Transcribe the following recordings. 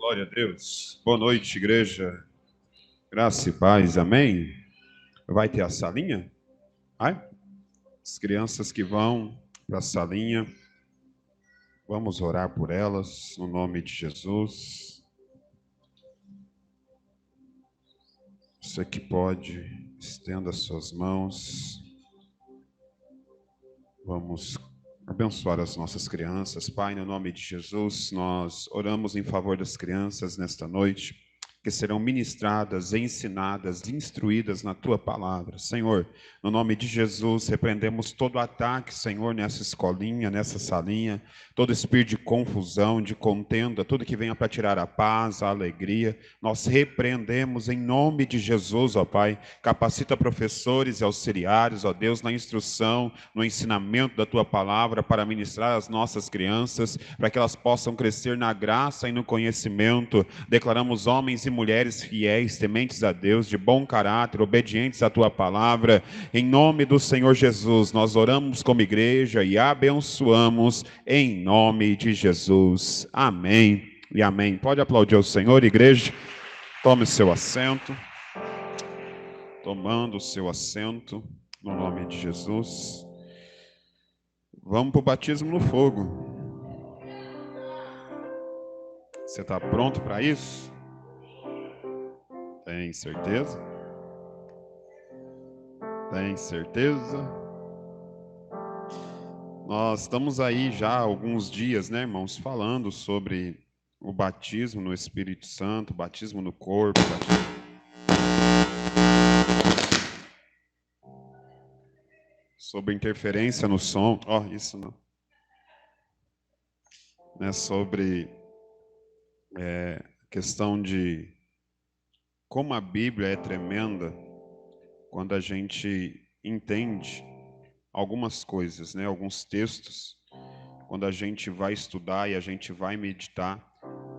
Glória a Deus. Boa noite, igreja. Graça e paz, amém? Vai ter a salinha? Vai? As crianças que vão para a salinha, vamos orar por elas, no nome de Jesus. Você que pode, estenda as suas mãos. Vamos abençoar as nossas crianças. Pai, no nome de Jesus, nós oramos em favor das crianças nesta noite, que serão ministradas, ensinadas, instruídas na Tua palavra. Senhor, no nome de Jesus, repreendemos todo ataque, Senhor, nessa escolinha, nessa salinha, todo espírito de confusão, de contenda, tudo que venha para tirar a paz, a alegria, nós repreendemos em nome de Jesus, ó Pai. Capacita professores e auxiliares, ó Deus, na instrução, no ensinamento da Tua palavra, para ministrar às nossas crianças, para que elas possam crescer na graça e no conhecimento. Declaramos homens e mulheres fiéis, tementes a Deus, de bom caráter, obedientes à Tua palavra. Em nome do Senhor Jesus, nós oramos como igreja e abençoamos em nome de Jesus. Amém e amém. Pode aplaudir o Senhor, igreja. Tome seu assento. Tomando o seu assento, no nome de Jesus. Vamos para o batismo no fogo. Você está pronto para isso? Tem certeza? Tem certeza? Nós estamos aí já há alguns dias, né, irmãos, falando sobre o batismo no Espírito Santo, batismo no corpo, sobre interferência no som. Isso não. Né, sobre questão de como a Bíblia é tremenda quando a gente entende algumas coisas, né, alguns textos. Quando a gente vai estudar e a gente vai meditar,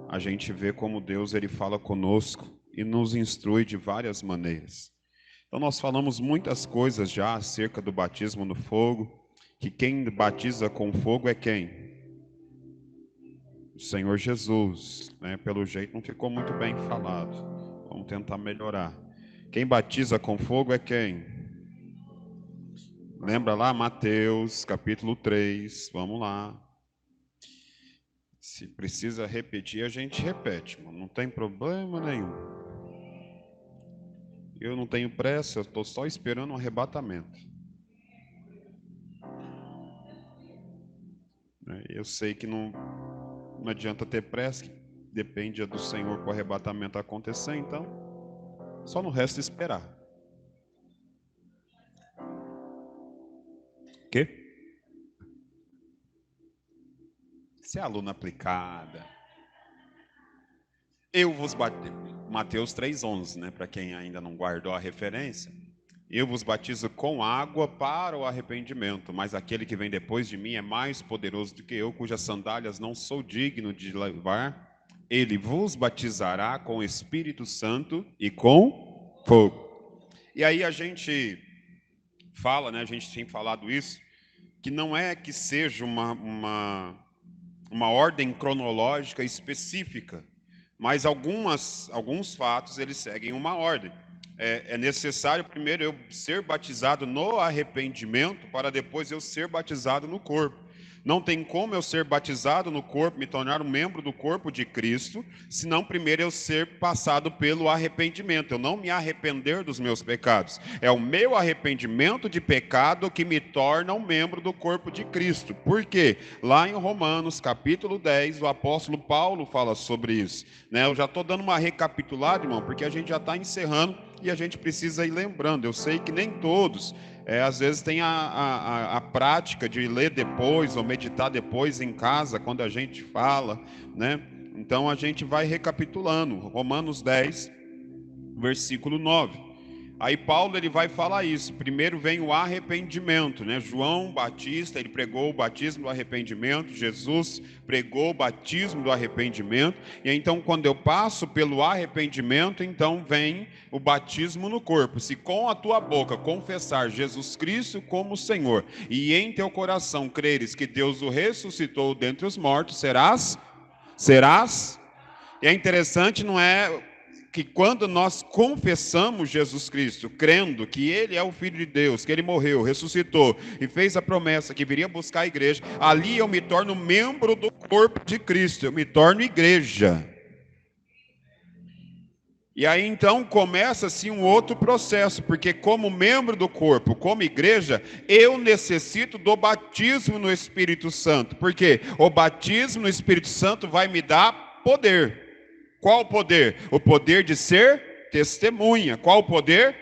a gente vê como Deus ele fala conosco e nos instrui de várias maneiras. Então nós falamos muitas coisas já acerca do batismo no fogo, que quem batiza com fogo é quem? O Senhor Jesus, né? Pelo jeito não ficou muito bem falado. Vamos tentar melhorar. Quem batiza com fogo é quem? Lembra lá, Mateus, capítulo 3, vamos lá. Se precisa repetir, a gente repete, mano. Não tem problema nenhum. Eu não tenho pressa, eu estou só esperando um arrebatamento. Eu sei que não adianta ter pressa, depende do Senhor para o arrebatamento acontecer, então só não resta esperar. Quê? Você é aluna aplicada. Eu vos batizo, Mateus 3,11, né? Para quem ainda não guardou a referência. Eu vos batizo com água para o arrependimento, mas aquele que vem depois de mim é mais poderoso do que eu, cujas sandálias não sou digno de levar. Ele vos batizará com o Espírito Santo e com fogo. E aí a gente fala, né? A gente tem falado isso, que não é que seja uma ordem cronológica específica, mas alguns fatos eles seguem uma ordem. É necessário primeiro eu ser batizado no arrependimento para depois eu ser batizado no corpo. Não tem como eu ser batizado no corpo, me tornar um membro do corpo de Cristo, senão primeiro eu ser passado pelo arrependimento, eu não me arrepender dos meus pecados. É o meu arrependimento de pecado que me torna um membro do corpo de Cristo. Por quê? Lá em Romanos, capítulo 10, o apóstolo Paulo fala sobre isso. Né? Eu já estou dando uma recapitulada, irmão, porque a gente já está encerrando e a gente precisa ir lembrando. Eu sei que nem todos... às vezes tem a prática de ler depois ou meditar depois em casa, quando a gente fala, né? Então a gente vai recapitulando. Romanos 10, versículo 9. Aí Paulo ele vai falar isso. Primeiro vem o arrependimento, né? João Batista, ele pregou o batismo do arrependimento. Jesus pregou o batismo do arrependimento. E então quando eu passo pelo arrependimento, então vem o batismo no corpo. Se com a tua boca confessar Jesus Cristo como Senhor e em teu coração creres que Deus o ressuscitou dentre os mortos, serás E é interessante, não é, que quando nós confessamos Jesus Cristo, crendo que Ele é o Filho de Deus, que Ele morreu, ressuscitou e fez a promessa que viria buscar a igreja, ali eu me torno membro do corpo de Cristo, eu me torno igreja. E aí então começa-se um outro processo, porque como membro do corpo, como igreja, eu necessito do batismo no Espírito Santo, porque o batismo no Espírito Santo vai me dar poder. Qual o poder? O poder de ser testemunha. Qual o poder?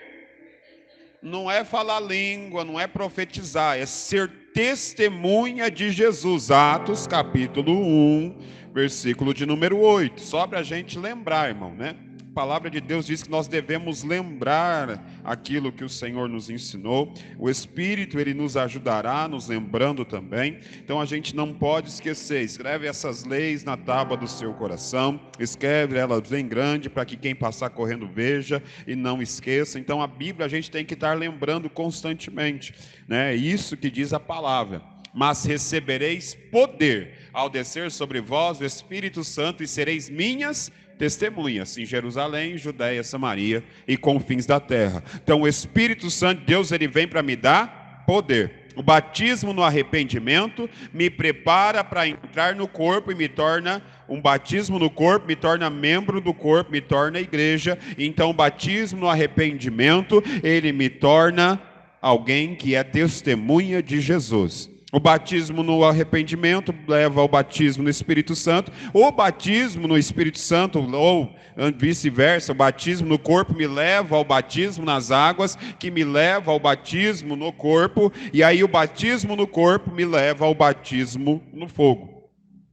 Não é falar língua, não é profetizar, é ser testemunha de Jesus. Atos capítulo 1, versículo de número 8. Só para a gente lembrar, irmão, né? A palavra de Deus diz que nós devemos lembrar aquilo que o Senhor nos ensinou. O Espírito, Ele nos ajudará, nos lembrando também. Então a gente não pode esquecer. Escreve essas leis na tábua do seu coração. Escreve elas bem grande para que quem passar correndo veja e não esqueça. Então a Bíblia a gente tem que estar lembrando constantemente, né? É isso que diz a palavra. Mas recebereis poder ao descer sobre vós o Espírito Santo e sereis minhas testemunhas em Jerusalém, Judeia, Samaria e confins da terra. Então o Espírito Santo de Deus, ele vem para me dar poder. O batismo no arrependimento me prepara para entrar no corpo e me torna um batismo no corpo, me torna membro do corpo, me torna igreja. Então o batismo no arrependimento, ele me torna alguém que é testemunha de Jesus. O batismo no arrependimento leva ao batismo no Espírito Santo. O batismo no Espírito Santo, ou vice-versa, o batismo no corpo me leva ao batismo nas águas, que me leva ao batismo no corpo. E aí o batismo no corpo me leva ao batismo no fogo.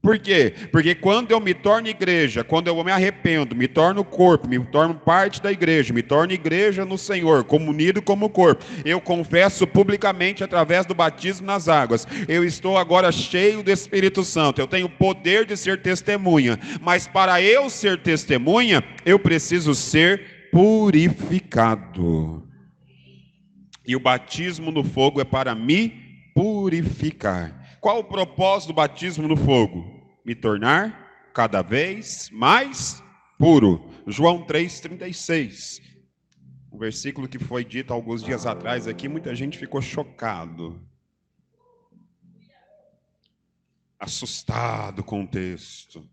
Por quê? Porque quando eu me torno igreja, quando eu me arrependo, me torno corpo, me torno parte da igreja, me torno igreja no Senhor, comunido como corpo, eu confesso publicamente através do batismo nas águas, eu estou agora cheio do Espírito Santo, eu tenho o poder de ser testemunha, mas para eu ser testemunha, eu preciso ser purificado. E o batismo no fogo é para me purificar. Qual o propósito do batismo no fogo? Me tornar cada vez mais puro. João 3,36. Um versículo que foi dito alguns dias atrás aqui, muita gente ficou chocado. Assustado com o texto.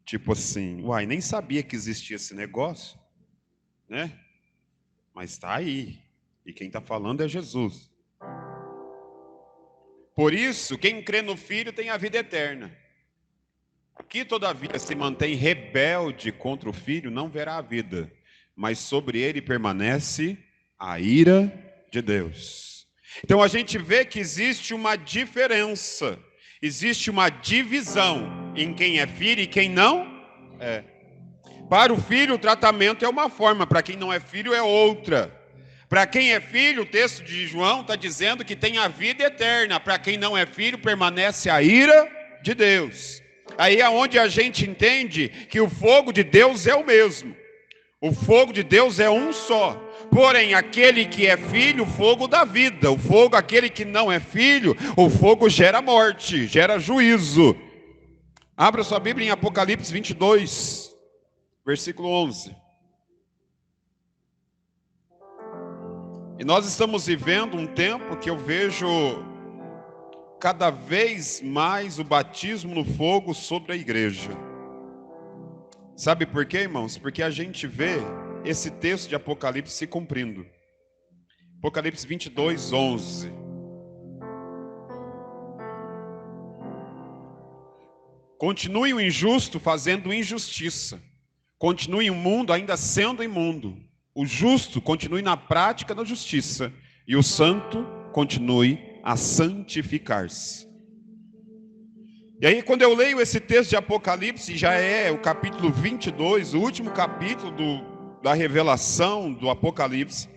Tipo assim, uai, nem sabia que existia esse negócio, né? Mas está aí. E quem está falando é Jesus. Por isso, quem crê no Filho tem a vida eterna. Aqui, todavia, se mantém rebelde contra o Filho, não verá a vida, mas sobre ele permanece a ira de Deus. Então a gente vê que existe uma diferença, existe uma divisão em quem é filho e quem não é. Para o filho, o tratamento é uma forma, para quem não é filho, é outra. Para quem é filho, o texto de João está dizendo que tem a vida eterna. Para quem não é filho, permanece a ira de Deus. Aí é onde a gente entende que o fogo de Deus é o mesmo. O fogo de Deus é um só. Porém, aquele que é filho, o fogo da vida. O fogo, aquele que não é filho, o fogo gera morte, gera juízo. Abra sua Bíblia em Apocalipse 22, versículo 11. E nós estamos vivendo um tempo que eu vejo cada vez mais o batismo no fogo sobre a igreja. Sabe por quê, irmãos? Porque a gente vê esse texto de Apocalipse se cumprindo. Apocalipse 22, 11. Continue o injusto fazendo injustiça. Continue o mundo ainda sendo imundo. O justo continue na prática da justiça e o santo continue a santificar-se. E aí, quando eu leio esse texto de Apocalipse, já é o capítulo 22, o último capítulo da revelação do Apocalipse.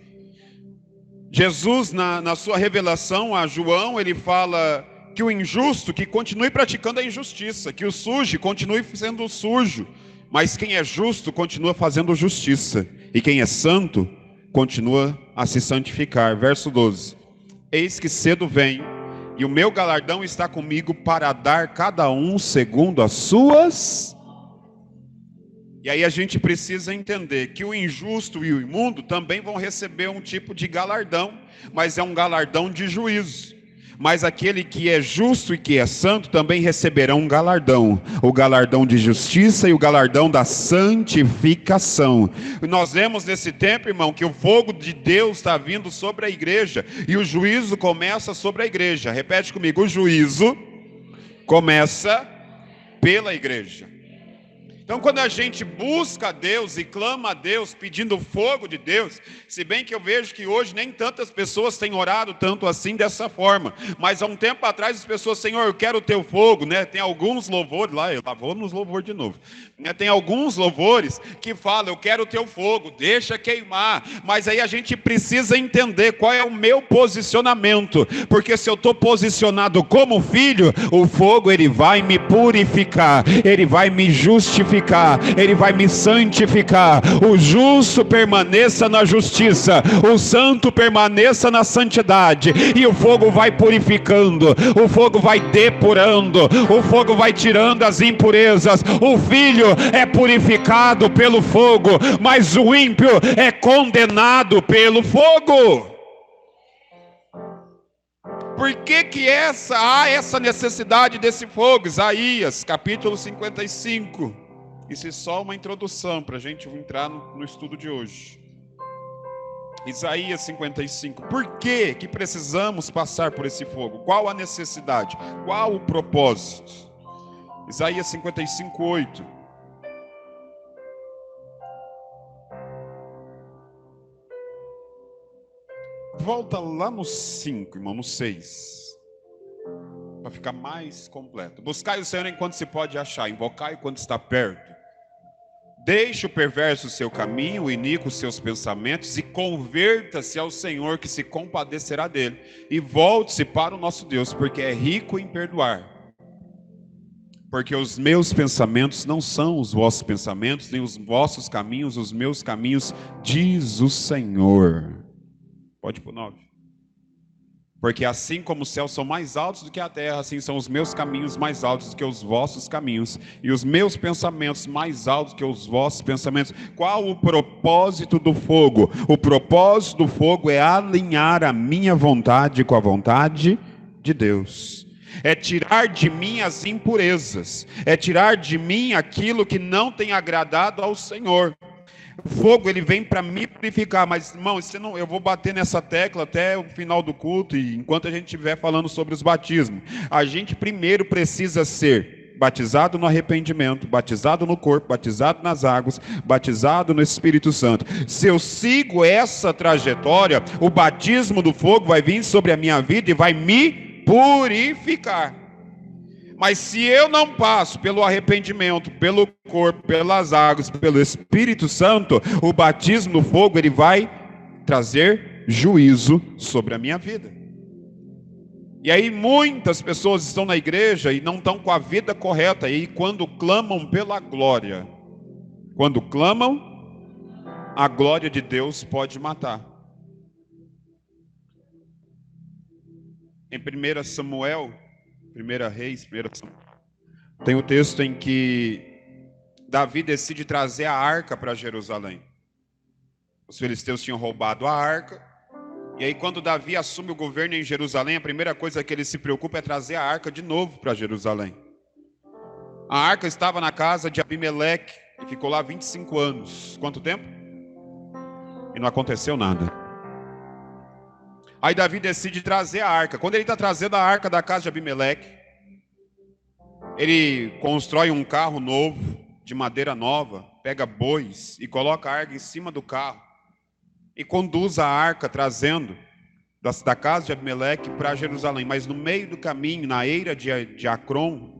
Jesus, na sua revelação a João, ele fala que o injusto que continue praticando a injustiça, que o sujo continue sendo sujo, mas quem é justo continua fazendo justiça. E quem é santo, continua a se santificar. Verso 12. Eis que cedo venho, e o meu galardão está comigo para dar cada um segundo as suas E aí a gente precisa entender que o injusto e o imundo também vão receber um tipo de galardão, mas é um galardão de juízo. Mas aquele que é justo e que é santo também receberá um galardão, o galardão de justiça e o galardão da santificação. E nós vemos nesse tempo, irmão, que o fogo de Deus está vindo sobre a igreja, e o juízo começa sobre a igreja. Repete comigo: o juízo começa pela igreja. Então, quando a gente busca a Deus e clama a Deus, pedindo o fogo de Deus, se bem que eu vejo que hoje nem tantas pessoas têm orado tanto assim dessa forma, mas há um tempo atrás as pessoas, Senhor, eu quero o teu fogo, né? Tem alguns louvores lá, eu vou nos louvores de novo, né? Tem alguns louvores que falam, eu quero o teu fogo, deixa queimar, mas aí a gente precisa entender qual é o meu posicionamento, porque se eu estou posicionado como filho, o fogo ele vai me purificar, ele vai me justificar, ele vai me santificar. O justo permaneça na justiça, o santo permaneça na santidade, e o fogo vai purificando, o fogo vai depurando, o fogo vai tirando as impurezas. O filho é purificado pelo fogo, mas o ímpio é condenado pelo fogo. Por que há essa necessidade desse fogo? Isaías capítulo 55. Isso é só uma introdução para a gente entrar no estudo de hoje. Isaías 55. Por que precisamos passar por esse fogo? Qual a necessidade? Qual o propósito? Isaías 55, 8. Volta lá no 5, irmão, no 6. Para ficar mais completo. Buscai o Senhor enquanto se pode achar, invocai quando está perto. Deixe o perverso o seu caminho, o iníquo os seus pensamentos, e converta-se ao Senhor, que se compadecerá dele. E volte-se para o nosso Deus, porque é rico em perdoar. Porque os meus pensamentos não são os vossos pensamentos, nem os vossos caminhos, os meus caminhos, diz o Senhor. Pode ir para o 9. Porque assim como os céus são mais altos do que a terra, assim são os meus caminhos mais altos do que os vossos caminhos, e os meus pensamentos mais altos do que os vossos pensamentos. Qual o propósito do fogo? O propósito do fogo é alinhar a minha vontade com a vontade de Deus. É tirar de mim as impurezas, é tirar de mim aquilo que não tem agradado ao Senhor. O fogo ele vem para me purificar, mas irmão, eu vou bater nessa tecla até o final do culto, e enquanto a gente estiver falando sobre os batismos, a gente primeiro precisa ser batizado no arrependimento, batizado no corpo, batizado nas águas, batizado no Espírito Santo. Se eu sigo essa trajetória, o batismo do fogo vai vir sobre a minha vida e vai me purificar. Mas se eu não passo pelo arrependimento, pelo corpo, pelas águas, pelo Espírito Santo, o batismo no fogo ele vai trazer juízo sobre a minha vida. E aí muitas pessoas estão na igreja e não estão com a vida correta, e quando clamam pela glória, quando clamam, a glória de Deus pode matar. Em 1 Samuel, 1 Reis, 1 Samuel, tem o texto em que Davi decide trazer a arca para Jerusalém. Os filisteus tinham roubado a arca, e aí quando Davi assume o governo em Jerusalém, a primeira coisa que ele se preocupa é trazer a arca de novo para Jerusalém. A arca estava na casa de Abimeleque, e ficou lá 25 anos. Quanto tempo? E não aconteceu nada. Aí Davi decide trazer a arca. Quando ele está trazendo a arca da casa de Abimeleque, ele constrói um carro novo, de madeira nova, pega bois e coloca a arca em cima do carro e conduz a arca trazendo da casa de Abimeleque para Jerusalém. Mas no meio do caminho, na eira de Ecrom,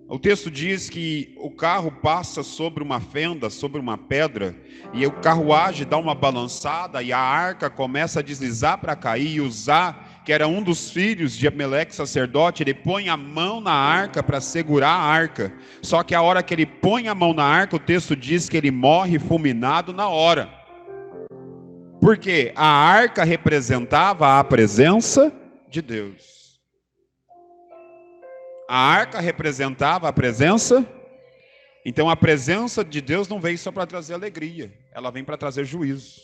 o texto diz que o carro passa sobre uma fenda, sobre uma pedra, e o carruagem dá uma balançada, e a arca começa a deslizar para cair, e Uzá, que era um dos filhos de Abimeleque, sacerdote, ele põe a mão na arca para segurar a arca. Só que a hora que ele põe a mão na arca, o texto diz que ele morre fulminado na hora. Porque a arca representava a presença de Deus. A arca representava a presença. Então a presença de Deus não veio só para trazer alegria, ela vem para trazer juízo.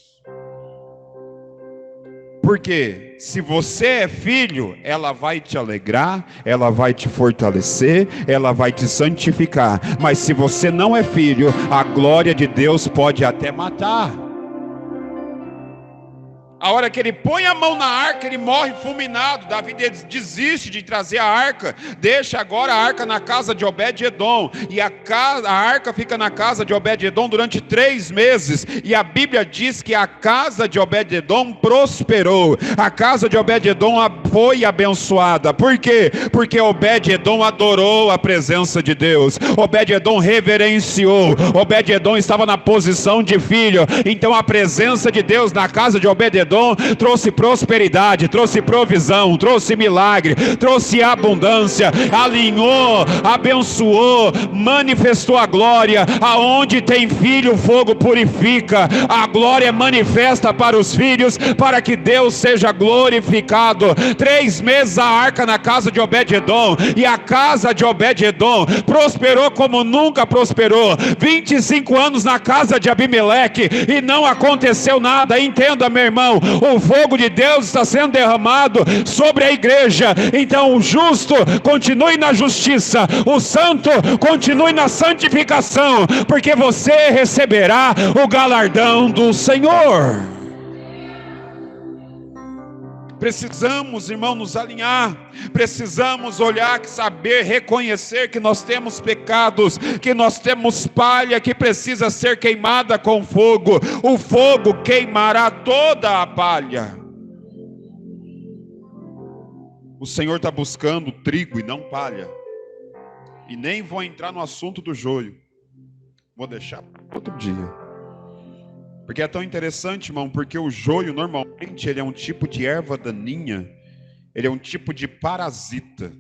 Porque se você é filho, ela vai te alegrar, ela vai te fortalecer, ela vai te santificar. Mas se você não é filho, a glória de Deus pode até matar. A hora que ele põe a mão na arca, ele morre fulminado. Davi desiste de trazer a arca, deixa agora a arca na casa de Obed-edom, e a arca fica na casa de Obed-edom durante 3 meses, e a Bíblia diz que a casa de Obed-edom prosperou, a casa de Obed-edom foi abençoada. Por quê? Porque Obed-edom adorou a presença de Deus, Obed-edom reverenciou, Obed-edom estava na posição de filho, então a presença de Deus na casa de Obed-edom trouxe prosperidade, trouxe provisão, trouxe milagre, trouxe abundância, alinhou, abençoou, manifestou a glória. Aonde tem filho, o fogo purifica, a glória manifesta para os filhos, para que Deus seja glorificado. 3 meses a arca na casa de Obed-edom, e a casa de Obed-edom prosperou como nunca prosperou. 25 anos na casa de Abimeleque e não aconteceu nada. Entenda, meu irmão, o fogo de Deus está sendo derramado sobre a igreja. Então o justo continue na justiça, o santo continue na santificação, porque você receberá o galardão do Senhor. Precisamos, irmão, nos alinhar, precisamos olhar, saber, reconhecer que nós temos pecados, que nós temos palha que precisa ser queimada com fogo. O fogo queimará toda a palha. O Senhor está buscando trigo e não palha. E nem vou entrar no assunto do joio, vou deixar para outro dia. Porque é tão interessante, irmão, porque o joio normalmente ele é um tipo de erva daninha, ele é um tipo de parasita.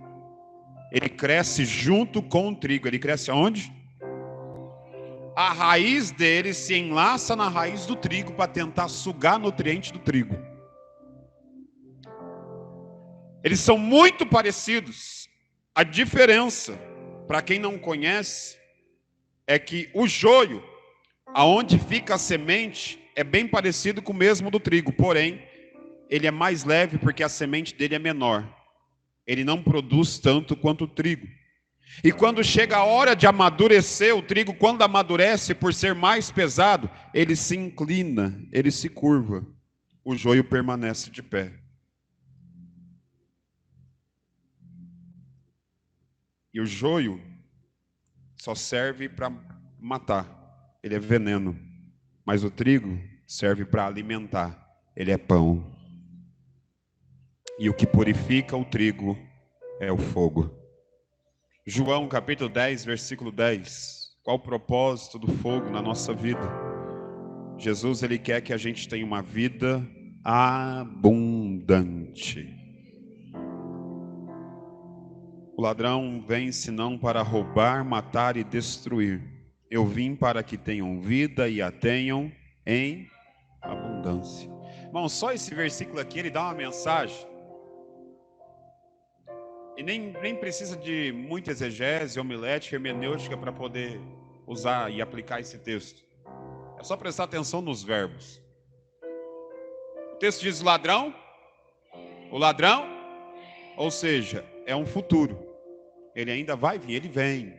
Ele cresce junto com o trigo. Ele cresce aonde? A raiz dele se enlaça na raiz do trigo para tentar sugar nutriente do trigo. Eles são muito parecidos. A diferença, para quem não conhece, é que o joio, aonde fica a semente, é bem parecido com o mesmo do trigo, porém, ele é mais leve porque a semente dele é menor. Ele não produz tanto quanto o trigo. E quando chega a hora de amadurecer, o trigo, quando amadurece, por ser mais pesado, ele se inclina, ele se curva. O joio permanece de pé. E o joio só serve para matar. Ele é veneno, mas o trigo serve para alimentar, ele é pão. E o que purifica o trigo é o fogo. João capítulo 10, versículo 10. Qual o propósito do fogo na nossa vida? Jesus, ele quer que a gente tenha uma vida abundante. O ladrão vem senão para roubar, matar e destruir. Eu vim para que tenham vida e a tenham em abundância. Irmão, só esse versículo aqui, ele dá uma mensagem. E nem precisa de muita exegese, homilética, hermenêutica para poder usar e aplicar esse texto. É só prestar atenção nos verbos. O texto diz ladrão, o ladrão, ou seja, é um futuro. Ele ainda vai vir, ele vem.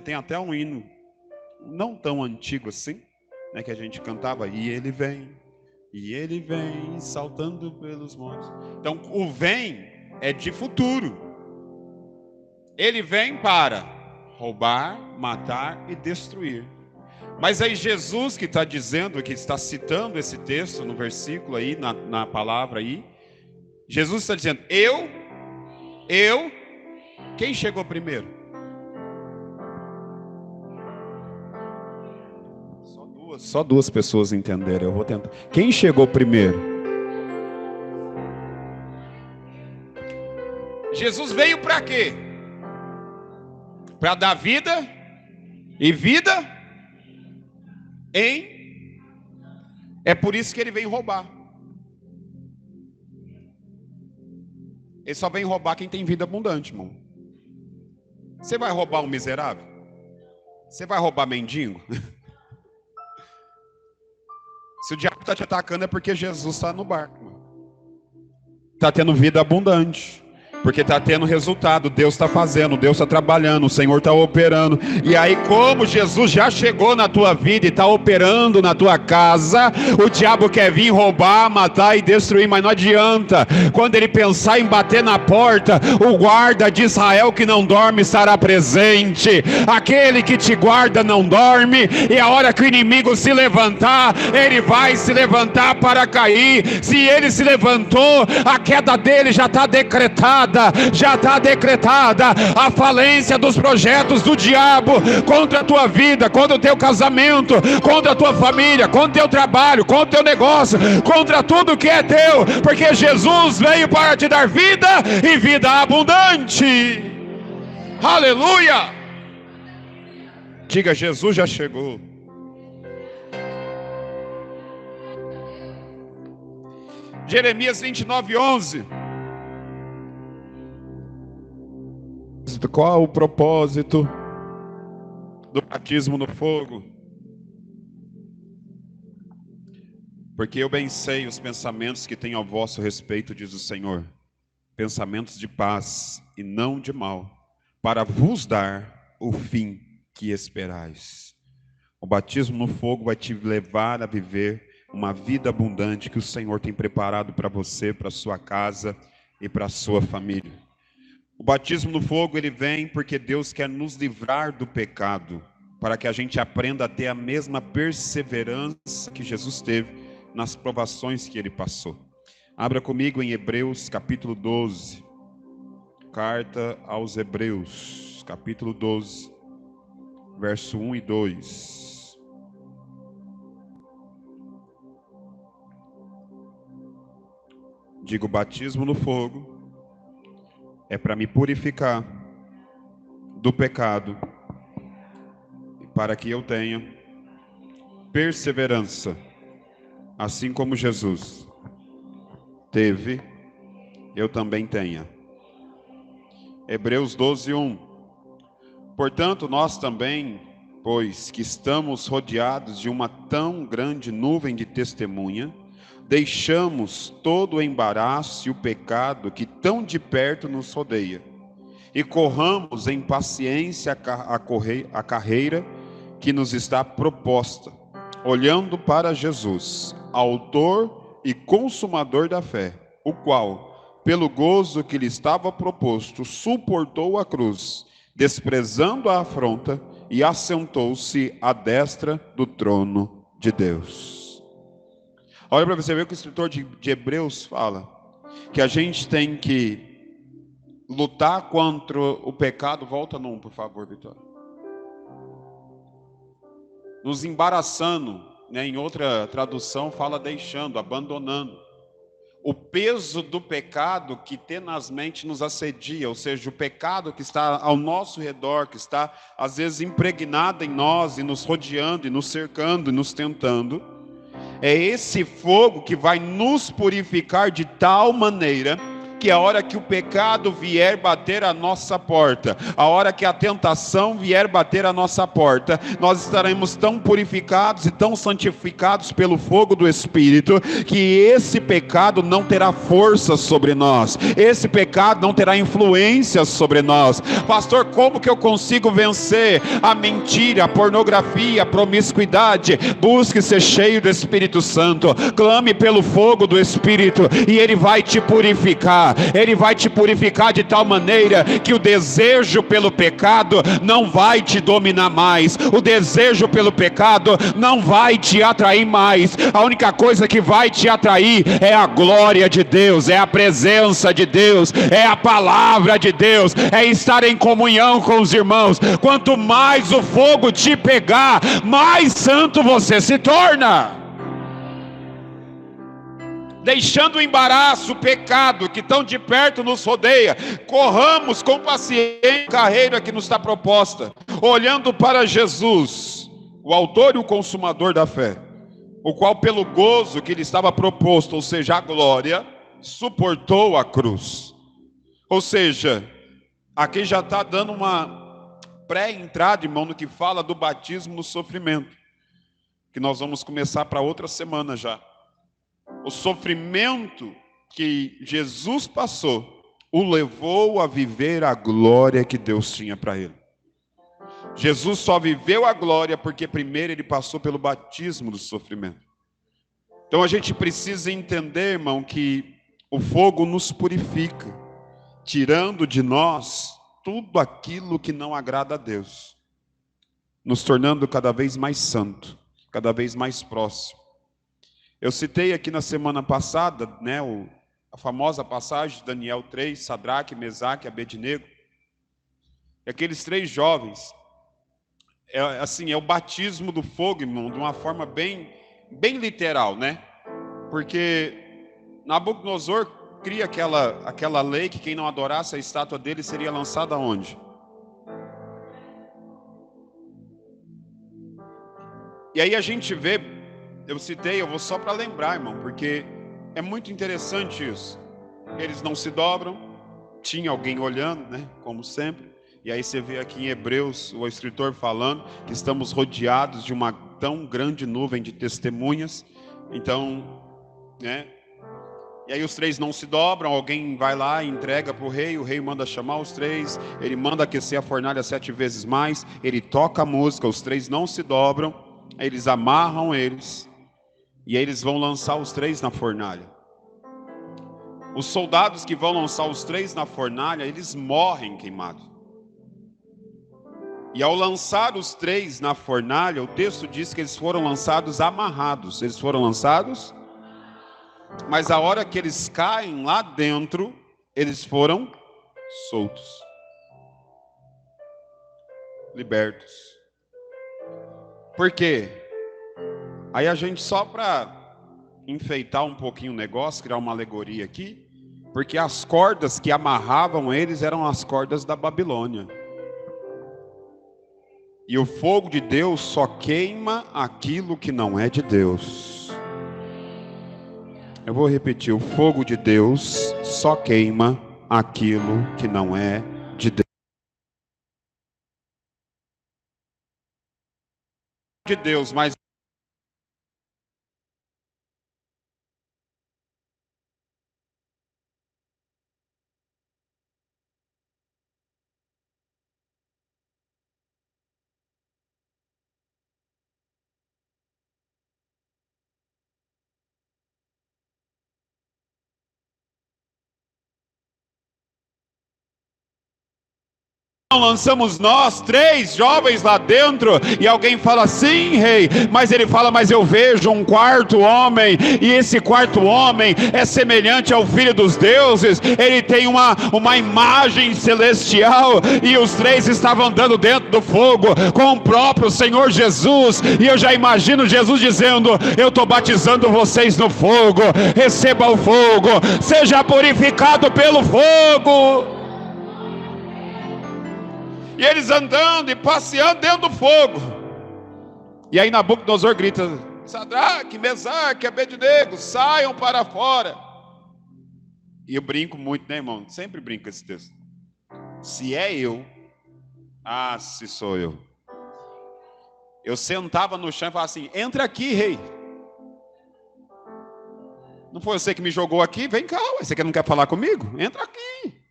Tem até um hino não tão antigo assim, que a gente cantava, e ele vem saltando pelos montes. Então o vem é de futuro. Ele vem para roubar, matar e destruir. Mas aí Jesus que está dizendo, que está citando esse texto no versículo aí, na palavra aí, Jesus está dizendo, quem chegou primeiro? Só duas pessoas entenderam, eu vou tentar. Quem chegou primeiro? Jesus veio para quê? Para dar vida e vida em... É por isso que ele vem roubar. Ele só vem roubar quem tem vida abundante, irmão. Você vai roubar um miserável? Você vai roubar mendigo? Se o diabo está te atacando é porque Jesus está no barco. Está tendo vida abundante. Porque está tendo resultado, Deus está fazendo, Deus está trabalhando, o Senhor está operando. E aí, como Jesus já chegou na tua vida e está operando na tua casa, o diabo quer vir roubar, matar e destruir, mas não adianta. Quando ele pensar em bater na porta, o guarda de Israel que não dorme estará presente. Aquele que te guarda não dorme, e a hora que o inimigo se levantar, ele vai se levantar para cair. Se ele se levantou, a queda dele já está decretada. Já está decretada a falência dos projetos do diabo contra a tua vida, contra o teu casamento, contra a tua família, contra o teu trabalho, contra o teu negócio, contra tudo que é teu, porque Jesus veio para te dar vida e vida abundante. Aleluia! Diga, Jesus já chegou. Jeremias 29:11. Qual o propósito do batismo no fogo? Porque eu bem sei os pensamentos que tenho a vosso respeito, diz o Senhor, pensamentos de paz e não de mal, para vos dar o fim que esperais. O batismo no fogo vai te levar a viver uma vida abundante que o Senhor tem preparado para você, para a sua casa e para a sua família. O batismo no fogo, ele vem porque Deus quer nos livrar do pecado, para que a gente aprenda a ter a mesma perseverança que Jesus teve nas provações que ele passou. Abra comigo em Hebreus capítulo 12, carta aos Hebreus, capítulo 12, verso 1 e 2. Digo, o batismo no fogo é para me purificar do pecado, para que eu tenha perseverança, assim como Jesus teve, eu também tenha. Hebreus 12:1. Portanto, nós também, pois que estamos rodeados de uma tão grande nuvem de testemunha, deixamos todo o embaraço e o pecado que tão de perto nos rodeia, e corramos em paciência a carreira que nos está proposta, olhando para Jesus, autor e consumador da fé, o qual, pelo gozo que lhe estava proposto, suportou a cruz, desprezando a afronta, e assentou-se à destra do trono de Deus. Olha para você ver o que o escritor de Hebreus fala, que a gente tem que lutar contra o pecado. Volta num, por favor, Vitória. Nos embaraçando, né? Em outra tradução fala deixando, abandonando. O peso do pecado que tenazmente nos assedia, ou seja, o pecado que está ao nosso redor, que está às vezes impregnado em nós e nos rodeando e nos cercando e nos tentando. É esse fogo que vai nos purificar de tal maneira que a hora que o pecado vier bater a nossa porta, a hora que a tentação vier bater a nossa porta, nós estaremos tão purificados e tão santificados pelo fogo do Espírito, que esse pecado não terá força sobre nós, esse pecado não terá influência sobre nós. Pastor, como que eu consigo vencer a mentira, a pornografia, a promiscuidade? Busque ser cheio do Espírito Santo, clame pelo fogo do Espírito, e Ele vai te purificar. Ele vai te purificar de tal maneira que o desejo pelo pecado não vai te dominar mais, o desejo pelo pecado não vai te atrair mais. A única coisa que vai te atrair é a glória de Deus, é a presença de Deus, é a palavra de Deus, é estar em comunhão com os irmãos. Quanto mais o fogo te pegar, mais santo você se torna. Deixando o embaraço, o pecado que tão de perto nos rodeia, corramos com paciência a carreira que nos está proposta, olhando para Jesus, o autor e o consumador da fé, o qual pelo gozo que lhe estava proposto, ou seja, a glória, suportou a cruz. Ou seja, aqui já está dando uma pré-entrada, irmão, no que fala do batismo no sofrimento, que nós vamos começar para outra semana já. O sofrimento que Jesus passou o levou a viver a glória que Deus tinha para ele. Jesus só viveu a glória porque primeiro ele passou pelo batismo do sofrimento. Então a gente precisa entender, irmão, que o fogo nos purifica, tirando de nós tudo aquilo que não agrada a Deus, nos tornando cada vez mais santo, cada vez mais próximo. Eu citei aqui na semana passada, né, a famosa passagem de Daniel 3, Sadraque, Mesaque e Abednego. E aqueles 3 jovens, é o batismo do fogo, irmão, de uma forma bem literal, né? Porque Nabucodonosor cria aquela lei que quem não adorasse a estátua dele seria lançado aonde? E aí a gente vê, eu vou só para lembrar, irmão, porque é muito interessante isso. Eles não se dobram, tinha alguém olhando, né, como sempre. E aí você vê aqui em Hebreus o escritor falando que estamos rodeados de uma tão grande nuvem de testemunhas. Então, né? E aí os 3 não se dobram, alguém vai lá e entrega para o rei manda chamar os 3, ele manda aquecer a fornalha 7 vezes mais, ele toca a música, os 3 não se dobram, eles amarram eles, e aí eles vão lançar os 3 na fornalha. Os soldados que vão lançar os 3 na fornalha, eles morrem queimados. E ao lançar os 3 na fornalha, o texto diz que eles foram lançados amarrados. Eles foram lançados, mas a hora que eles caem lá dentro, eles foram soltos, libertos. Por quê? Aí a gente, só para enfeitar um pouquinho o negócio, criar uma alegoria aqui, porque as cordas que amarravam eles eram as cordas da Babilônia. E o fogo de Deus só queima aquilo que não é de Deus. Eu vou repetir, o fogo de Deus só queima aquilo que não é de Deus. De Deus, mas lançamos nós 3 jovens lá dentro, e alguém fala assim, rei, mas ele fala, mas eu vejo um 4º homem, e esse 4º homem é semelhante ao Filho dos Deuses, ele tem uma imagem celestial, e os 3 estavam andando dentro do fogo com o próprio Senhor Jesus, e eu já imagino Jesus dizendo, eu estou batizando vocês no fogo, receba o fogo, seja purificado pelo fogo. E eles andando e passeando dentro do fogo. E aí Nabucodonosor grita, Sadraque, Mesaque, Abednego, saiam para fora. E eu brinco muito, né, irmão? Sempre brinco com esse texto. Se é eu, se sou eu. Eu sentava no chão e falava assim, entra aqui, rei. Não foi você que me jogou aqui? Vem cá, você que não quer falar comigo? Entra aqui.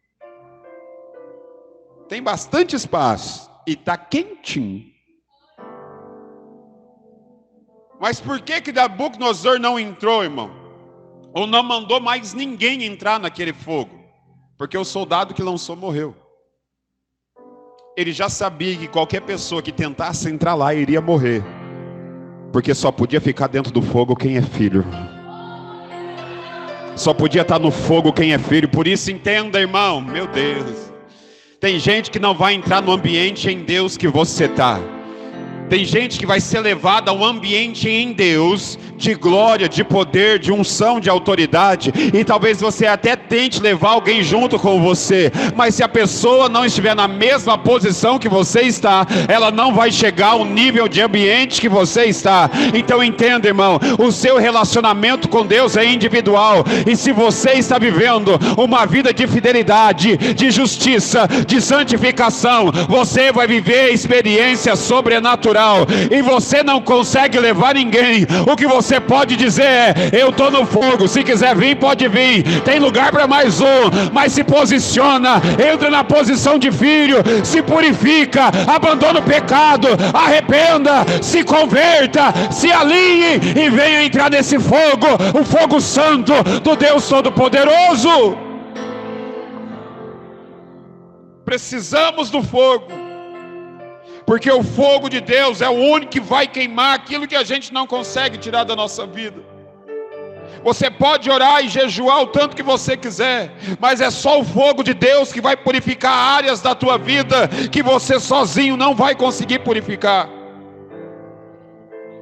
Tem bastante espaço e está quentinho. Mas por que Nabucodonosor não entrou, irmão? Ou não mandou mais ninguém entrar naquele fogo? Porque o soldado que lançou morreu. Ele já sabia que qualquer pessoa que tentasse entrar lá iria morrer. Porque só podia ficar dentro do fogo quem é filho. Só podia estar no fogo quem é filho. Por isso entenda, irmão, meu Deus. Tem gente que não vai entrar no ambiente em Deus que você está. Tem gente que vai ser levada a um ambiente em Deus, de glória, de poder, de unção, de autoridade, e talvez você até tente levar alguém junto com você, mas se a pessoa não estiver na mesma posição que você está, ela não vai chegar ao nível de ambiente que você está. Então entenda, irmão, o seu relacionamento com Deus é individual, e se você está vivendo uma vida de fidelidade, de justiça, de santificação, você vai viver experiência sobrenatural, e você não consegue levar ninguém. O que você pode dizer é: eu estou no fogo, se quiser vir, pode vir, tem lugar para mais um. Mas se posiciona, entra na posição de filho, se purifica, abandona o pecado, arrependa, se converta, se alinhe e venha entrar nesse fogo, o fogo santo do Deus Todo-Poderoso. Precisamos do fogo, porque o fogo de Deus é o único que vai queimar aquilo que a gente não consegue tirar da nossa vida. Você pode orar e jejuar o tanto que você quiser, mas é só o fogo de Deus que vai purificar áreas da tua vida que você sozinho não vai conseguir purificar.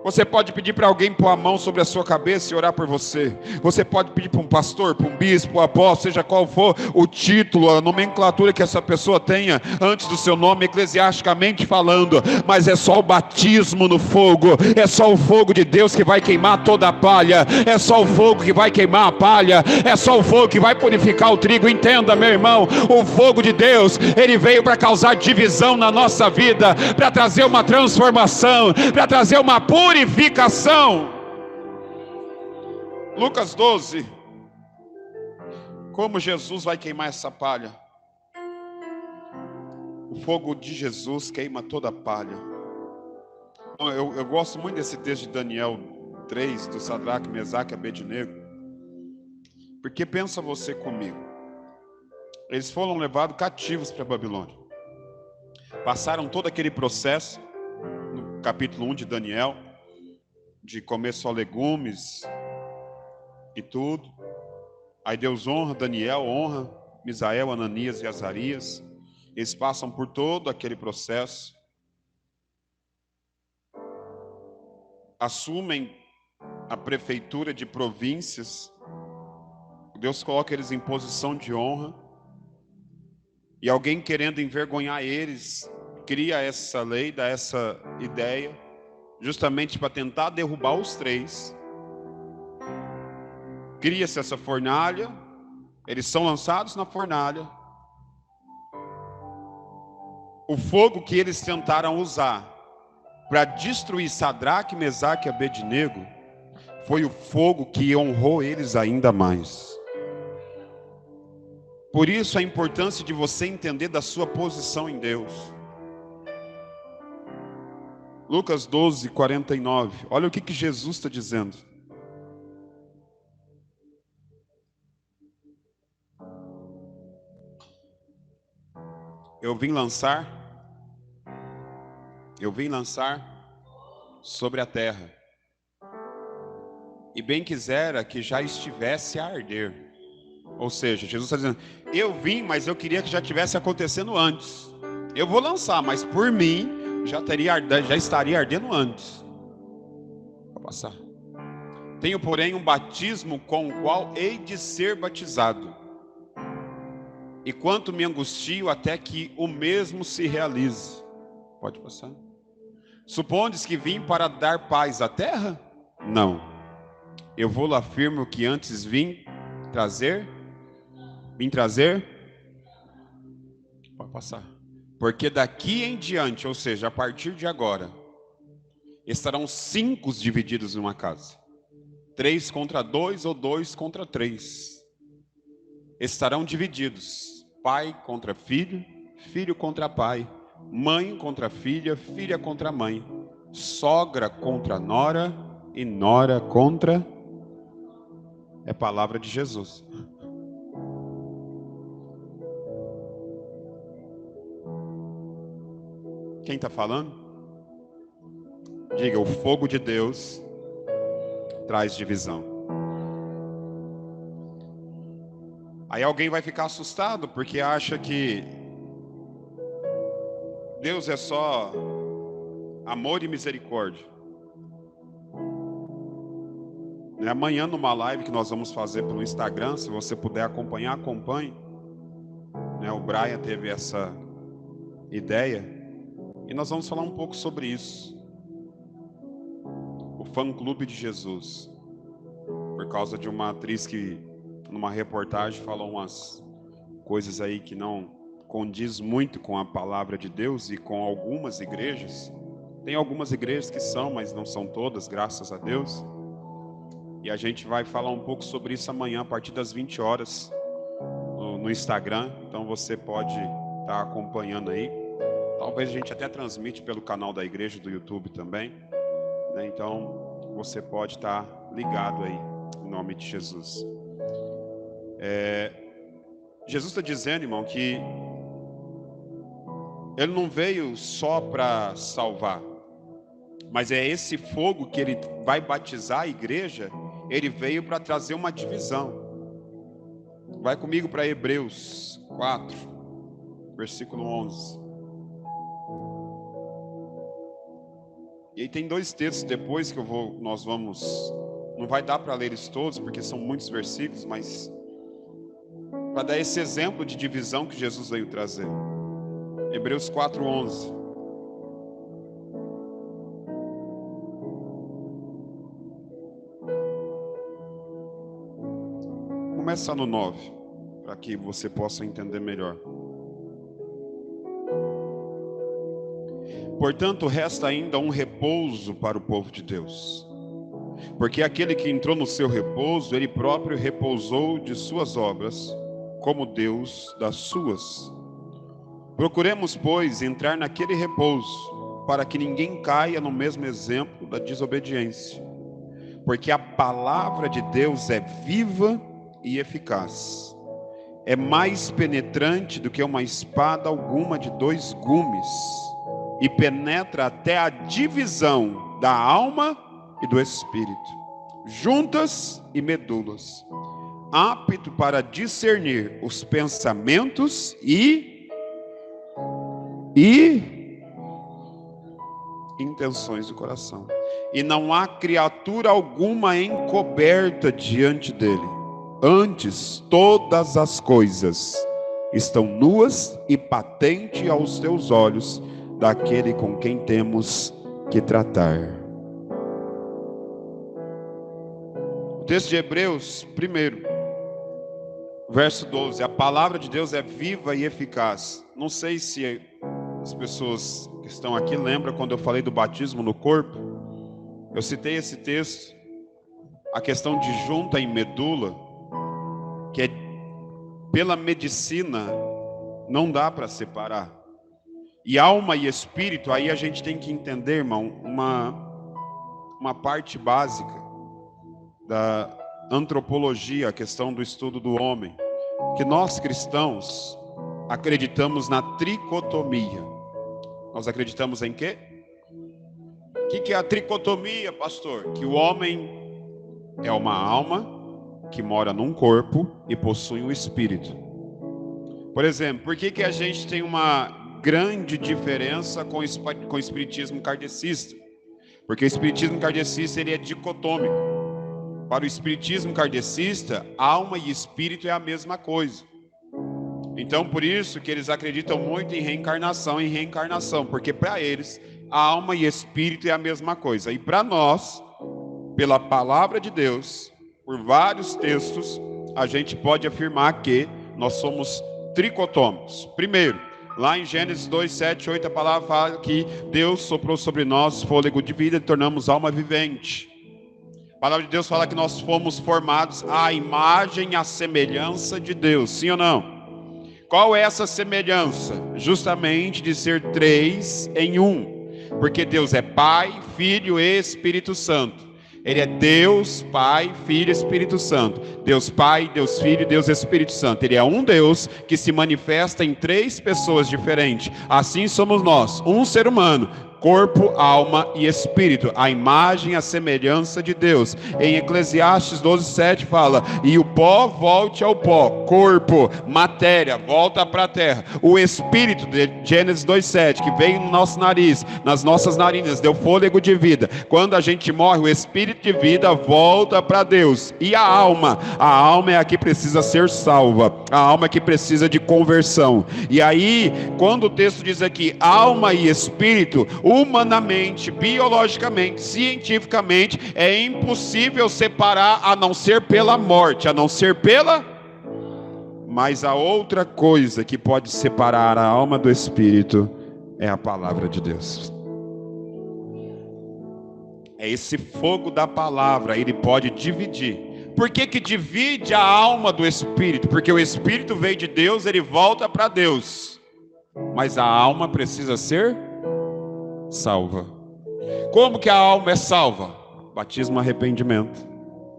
Você pode pedir para alguém pôr a mão sobre a sua cabeça e orar por você. Você pode pedir para um pastor, para um bispo, um apóstolo, seja qual for o título, a nomenclatura que essa pessoa tenha antes do seu nome, eclesiasticamente falando. Mas é só o batismo no fogo. É só o fogo de Deus que vai queimar toda a palha. É só o fogo que vai queimar a palha. É só o fogo que vai purificar o trigo. Entenda, meu irmão, o fogo de Deus, ele veio para causar divisão na nossa vida, para trazer uma transformação, para trazer uma purificação. Lucas 12. Como Jesus vai queimar essa palha? O fogo de Jesus queima toda a palha. Eu gosto muito desse texto de Daniel 3, do Sadraque, Mesaque e Abednego, porque pensa você comigo, eles foram levados cativos para a Babilônia, passaram todo aquele processo, no capítulo 1 de Daniel, de comer só legumes e tudo. Aí Deus honra Daniel, honra Misael, Ananias e Azarias. Eles passam por todo aquele processo, assumem a prefeitura de províncias. Deus coloca eles em posição de honra, e alguém querendo envergonhar eles cria essa lei, dá essa ideia, justamente para tentar derrubar os três. Cria-se essa fornalha, eles são lançados na fornalha. O fogo que eles tentaram usar para destruir Sadraque, Mesaque e Abednego foi o fogo que honrou eles ainda mais. Por isso a importância de você entender da sua posição em Deus. Lucas 12, 49. Olha o que Jesus está dizendo. Eu vim lançar sobre a terra, e bem quisera que já estivesse a arder. Ou seja, Jesus está dizendo: eu vim, mas eu queria que já tivesse acontecendo antes. Eu vou lançar, mas por mim já estaria ardendo antes. Vou passar. Tenho, porém, um batismo com o qual hei de ser batizado, e quanto me angustio até que o mesmo se realize. Pode passar. Supondes que vim para dar paz à terra? Não. Eu vou lá afirmo que antes vim trazer. Pode passar. Porque daqui em diante, ou seja, a partir de agora, estarão 5 divididos numa casa. 3 contra 2 ou 2 contra 3. Estarão divididos. Pai contra filho, filho contra pai, mãe contra filha, filha contra mãe, sogra contra nora e nora contra... É palavra de Jesus. Quem está falando? Diga: o fogo de Deus traz divisão. Aí alguém vai ficar assustado porque acha que Deus é só amor e misericórdia. Amanhã, numa live que nós vamos fazer pelo Instagram, se você puder acompanhar, acompanhe. O Brian teve essa ideia e nós vamos falar um pouco sobre isso. O fã-clube de Jesus. Por causa de uma atriz que, numa reportagem, falou umas coisas aí que não condiz muito com a palavra de Deus e com algumas igrejas. Tem algumas igrejas que são, mas não são todas, graças a Deus. E a gente vai falar um pouco sobre isso amanhã, a partir das 20 horas, no Instagram. Então você pode estar acompanhando aí. Talvez a gente até transmite pelo canal da igreja do YouTube também. Então você pode estar ligado aí, em nome de Jesus. Jesus está dizendo, irmão, que Ele não veio só para salvar, mas é esse fogo que Ele vai batizar a igreja. Ele veio para trazer uma divisão. Vai comigo para Hebreus 4, versículo 11. E aí tem 2 textos depois que nós vamos... Não vai dar para ler eles todos, porque são muitos versículos, mas para dar esse exemplo de divisão que Jesus veio trazer. Hebreus 4, 11. Começa no 9, para que você possa entender melhor. Portanto, resta ainda um repouso para o povo de Deus. Porque aquele que entrou no seu repouso, ele próprio repousou de suas obras, como Deus das suas. Procuremos, pois, entrar naquele repouso, para que ninguém caia no mesmo exemplo da desobediência. Porque a palavra de Deus é viva e eficaz. É mais penetrante do que uma espada alguma de 2 gumes, e penetra até a divisão da alma e do espírito, juntas e medulas, apto para discernir os pensamentos e intenções do coração. E não há criatura alguma encoberta diante dele. Antes, todas as coisas estão nuas e patentes aos teus olhos, daquele com quem temos que tratar. O texto de Hebreus, primeiro, verso 12. A palavra de Deus é viva e eficaz. Não sei se as pessoas que estão aqui lembram quando eu falei do batismo no corpo. Eu citei esse texto, a questão de junta e medula, que é, pela medicina não dá para separar. E alma e espírito, aí a gente tem que entender, irmão, uma parte básica da antropologia, a questão do estudo do homem, que nós cristãos acreditamos na tricotomia. Nós acreditamos em quê? O que é a tricotomia, pastor? Que o homem é uma alma que mora num corpo e possui um espírito. Por exemplo, por que a gente tem uma grande diferença com o espiritismo kardecista? Porque o espiritismo kardecista ele é dicotômico. Para o espiritismo kardecista, alma e espírito é a mesma coisa. Então, por isso que eles acreditam muito em reencarnação, porque para eles, alma e espírito é a mesma coisa. E para nós, pela palavra de Deus, por vários textos, a gente pode afirmar que nós somos tricotômicos. Primeiro, lá em Gênesis 2, 7, 8, a palavra fala que Deus soprou sobre nós fôlego de vida e tornamos alma vivente. A palavra de Deus fala que nós fomos formados à imagem e à semelhança de Deus, sim ou não? Qual é essa semelhança? Justamente de ser 3 em 1. Porque Deus é Pai, Filho e Espírito Santo. Ele é Deus, Pai, Filho e Espírito Santo. Deus Pai, Deus Filho e Deus Espírito Santo. Ele é um Deus que se manifesta em 3 pessoas diferentes. Assim somos nós, um ser humano, corpo, alma e espírito, a imagem e a semelhança de Deus. Em Eclesiastes 12:7 fala: e o pó volte ao pó, corpo, matéria, volta para a terra. O espírito de Gênesis 2:7, que veio no nosso nariz, nas nossas narinas, deu fôlego de vida. Quando a gente morre, o espírito de vida volta para Deus. E a alma é a que precisa ser salva, a alma é que precisa de conversão. E aí, quando o texto diz aqui alma e espírito, humanamente, biologicamente, cientificamente, é impossível separar, a não ser pela morte, a não ser pela... Mas a outra coisa que pode separar a alma do espírito é a palavra de Deus. É esse fogo da palavra, ele pode dividir. Por que que divide a alma do espírito? Porque o espírito veio de Deus, ele volta para Deus. Mas a alma precisa ser salva. Como que a alma é salva? Batismo, arrependimento,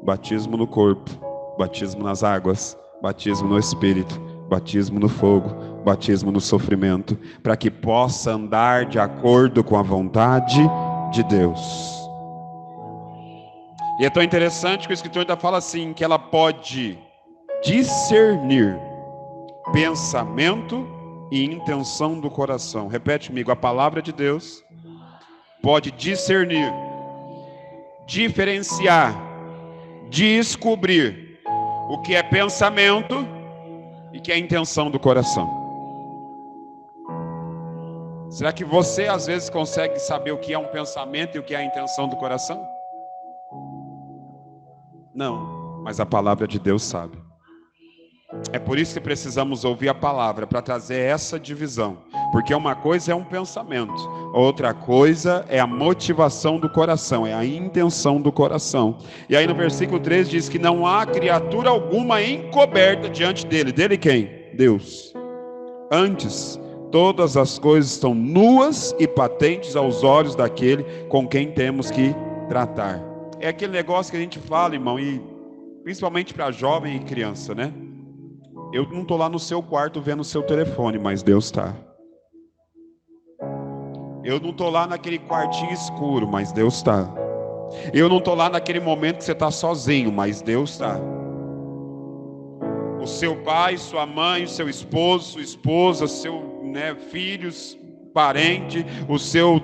batismo no corpo, batismo nas águas, batismo no espírito, batismo no fogo, batismo no sofrimento, para que possa andar de acordo com a vontade de Deus. E é tão interessante que o escritor ainda fala assim, que ela pode discernir pensamento e intenção do coração. Repete comigo, a palavra de Deus pode discernir, diferenciar, descobrir o que é pensamento e o que é intenção do coração. Será que você às vezes consegue saber o que é um pensamento e o que é a intenção do coração? Não, mas a palavra de Deus sabe. É por isso que precisamos ouvir a palavra, para trazer essa divisão. Porque uma coisa é um pensamento, outra coisa é a motivação do coração, é a intenção do coração. E aí no versículo 3 diz que não há criatura alguma encoberta diante dele. Dele quem? Deus. Antes, todas as coisas estão nuas e patentes aos olhos daquele com quem temos que tratar. É aquele negócio que a gente fala, irmão, e principalmente para jovem e criança, né? Eu não estou lá no seu quarto vendo o seu telefone, mas Deus está. Eu não estou lá naquele quartinho escuro, mas Deus está. Eu não estou lá naquele momento que você está sozinho, mas Deus está. O seu pai, sua mãe, o seu esposo, sua esposa, filhos, parente, o seu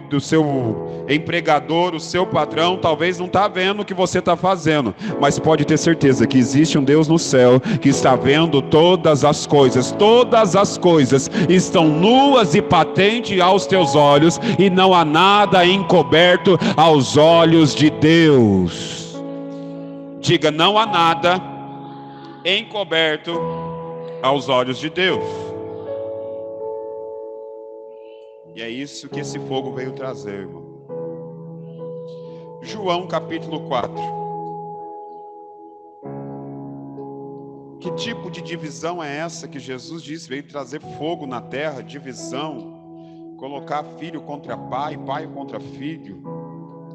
empregador, o seu patrão, talvez não está vendo o que você está fazendo, mas pode ter certeza que existe um Deus no céu que está vendo todas as coisas estão nuas e patentes aos teus olhos, e não há nada encoberto aos olhos de Deus. Diga, não há nada encoberto aos olhos de Deus. E é isso que esse fogo veio trazer, irmão. João capítulo 4. Que tipo de divisão é essa que Jesus disse? Veio trazer fogo na terra, divisão. Colocar filho contra pai, pai contra filho,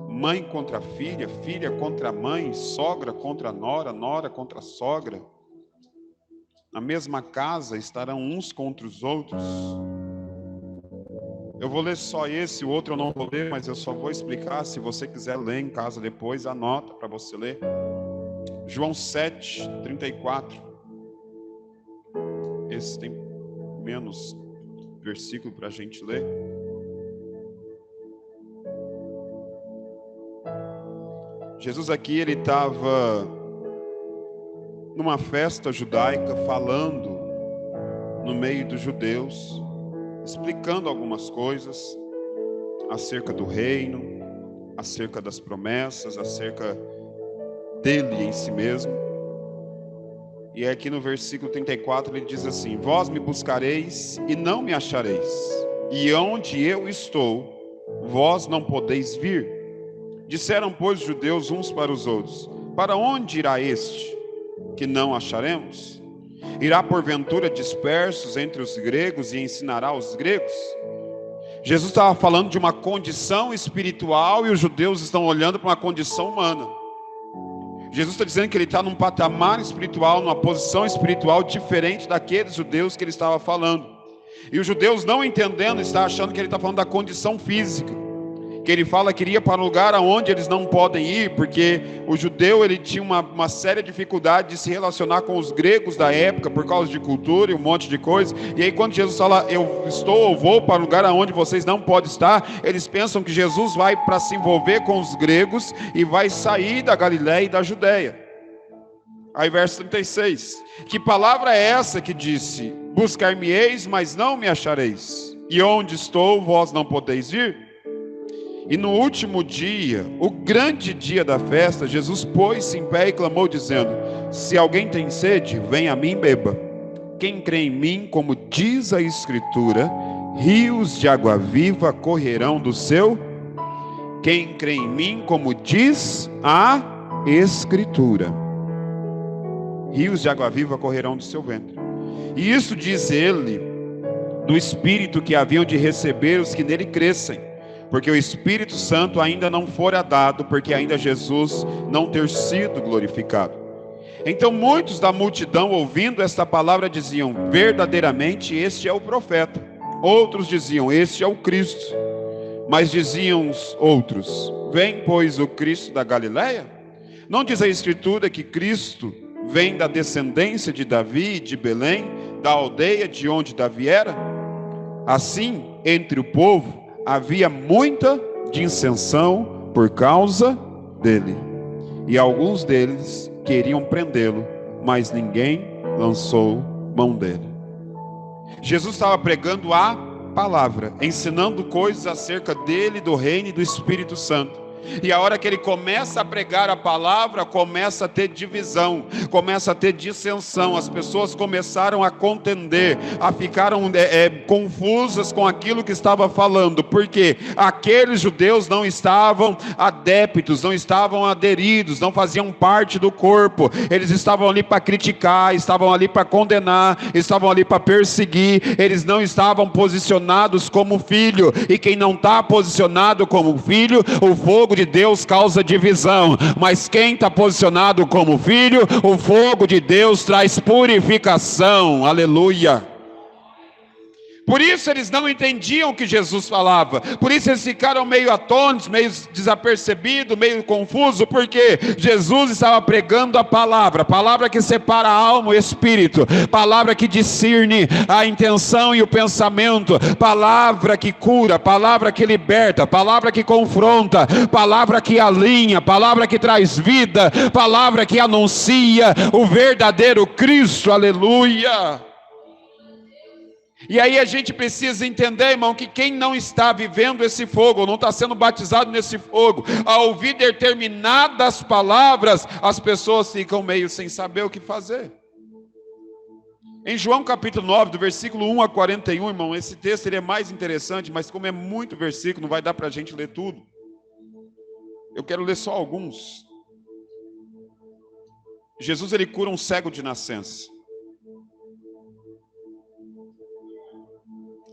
mãe contra filha, filha contra mãe, sogra contra nora, nora contra sogra. Na mesma casa estarão uns contra os outros. Eu vou ler só esse, o outro eu não vou ler, mas eu só vou explicar. Se você quiser ler em casa depois, anota para você ler. João 7:34. Esse tem menos versículo para a gente ler. Jesus aqui, ele estava numa festa judaica, falando no meio dos judeus, explicando algumas coisas acerca do reino, acerca das promessas, acerca dele em si mesmo. E aqui no versículo 34 ele diz assim: vós me buscareis e não me achareis, e onde eu estou, vós não podeis vir. Disseram, pois, os judeus uns para os outros: para onde irá este, que não acharemos? Irá porventura dispersos entre os gregos e ensinará os gregos? Jesus estava falando de uma condição espiritual e os judeus estão olhando para uma condição humana. Jesus está dizendo que ele está num patamar espiritual, numa posição espiritual diferente daqueles judeus que ele estava falando. E os judeus, não entendendo, estão achando que ele está falando da condição física. que ele fala que iria para um lugar aonde eles não podem ir, porque o judeu ele tinha uma séria dificuldade de se relacionar com os gregos da época, por causa de cultura e um monte de coisa. E aí quando Jesus fala, eu estou ou vou para um lugar aonde vocês não podem estar, eles pensam que Jesus vai para se envolver com os gregos e vai sair da Galiléia e da Judéia. Aí verso 36, que palavra é essa que disse, buscar-me-eis, mas não me achareis, e onde estou, vós não podeis vir? E no último dia, o grande dia da festa, Jesus pôs-se em pé e clamou dizendo, se alguém tem sede, venha a mim e beba. Quem crê em mim, como diz a Escritura, rios de água viva correrão do seu. Quem crê em mim, como diz a Escritura, rios de água viva correrão do seu ventre. E isso diz ele, do Espírito que haviam de receber os que nele crescem, porque o Espírito Santo ainda não fora dado, porque ainda Jesus não ter sido glorificado. Então muitos da multidão, ouvindo esta palavra, diziam, verdadeiramente este é o profeta. Outros diziam, este é o Cristo. Mas diziam os outros, vem pois o Cristo da Galiléia? Não diz a Escritura que Cristo vem da descendência de Davi e de Belém, da aldeia de onde Davi era? Assim, entre o povo, havia muita dissensão por causa dele. E alguns deles queriam prendê-lo, mas ninguém lançou mão dele. Jesus estava pregando a palavra, ensinando coisas acerca dele, do reino e do Espírito Santo. E a hora que ele começa a pregar a palavra, começa a ter divisão, começa a ter dissensão. As pessoas começaram a contender, a ficaram confusas com aquilo que estava falando, porque aqueles judeus não estavam adeptos, não estavam aderidos, não faziam parte do corpo. Eles estavam ali para criticar, estavam ali para condenar, estavam ali para perseguir. Eles não estavam posicionados como filho, e quem não está posicionado como filho, o fogo de Deus causa divisão, mas quem está posicionado como filho, o fogo de Deus traz purificação. Aleluia. Por isso eles não entendiam o que Jesus falava, por isso eles ficaram meio atônitos, meio desapercebidos, meio confusos, porque Jesus estava pregando a palavra que separa a alma e o espírito, palavra que discerne a intenção e o pensamento, palavra que cura, palavra que liberta, palavra que confronta, palavra que alinha, palavra que traz vida, palavra que anuncia o verdadeiro Cristo. Aleluia. E aí a gente precisa entender, irmão, que quem não está vivendo esse fogo, não está sendo batizado nesse fogo, ao ouvir determinadas palavras, as pessoas ficam meio sem saber o que fazer. Em João capítulo 9, do versículo 1 a 41, irmão, esse texto ele é mais interessante, mas como é muito versículo, não vai dar para a gente ler tudo. Eu quero ler só alguns. Jesus ele cura um cego de nascença.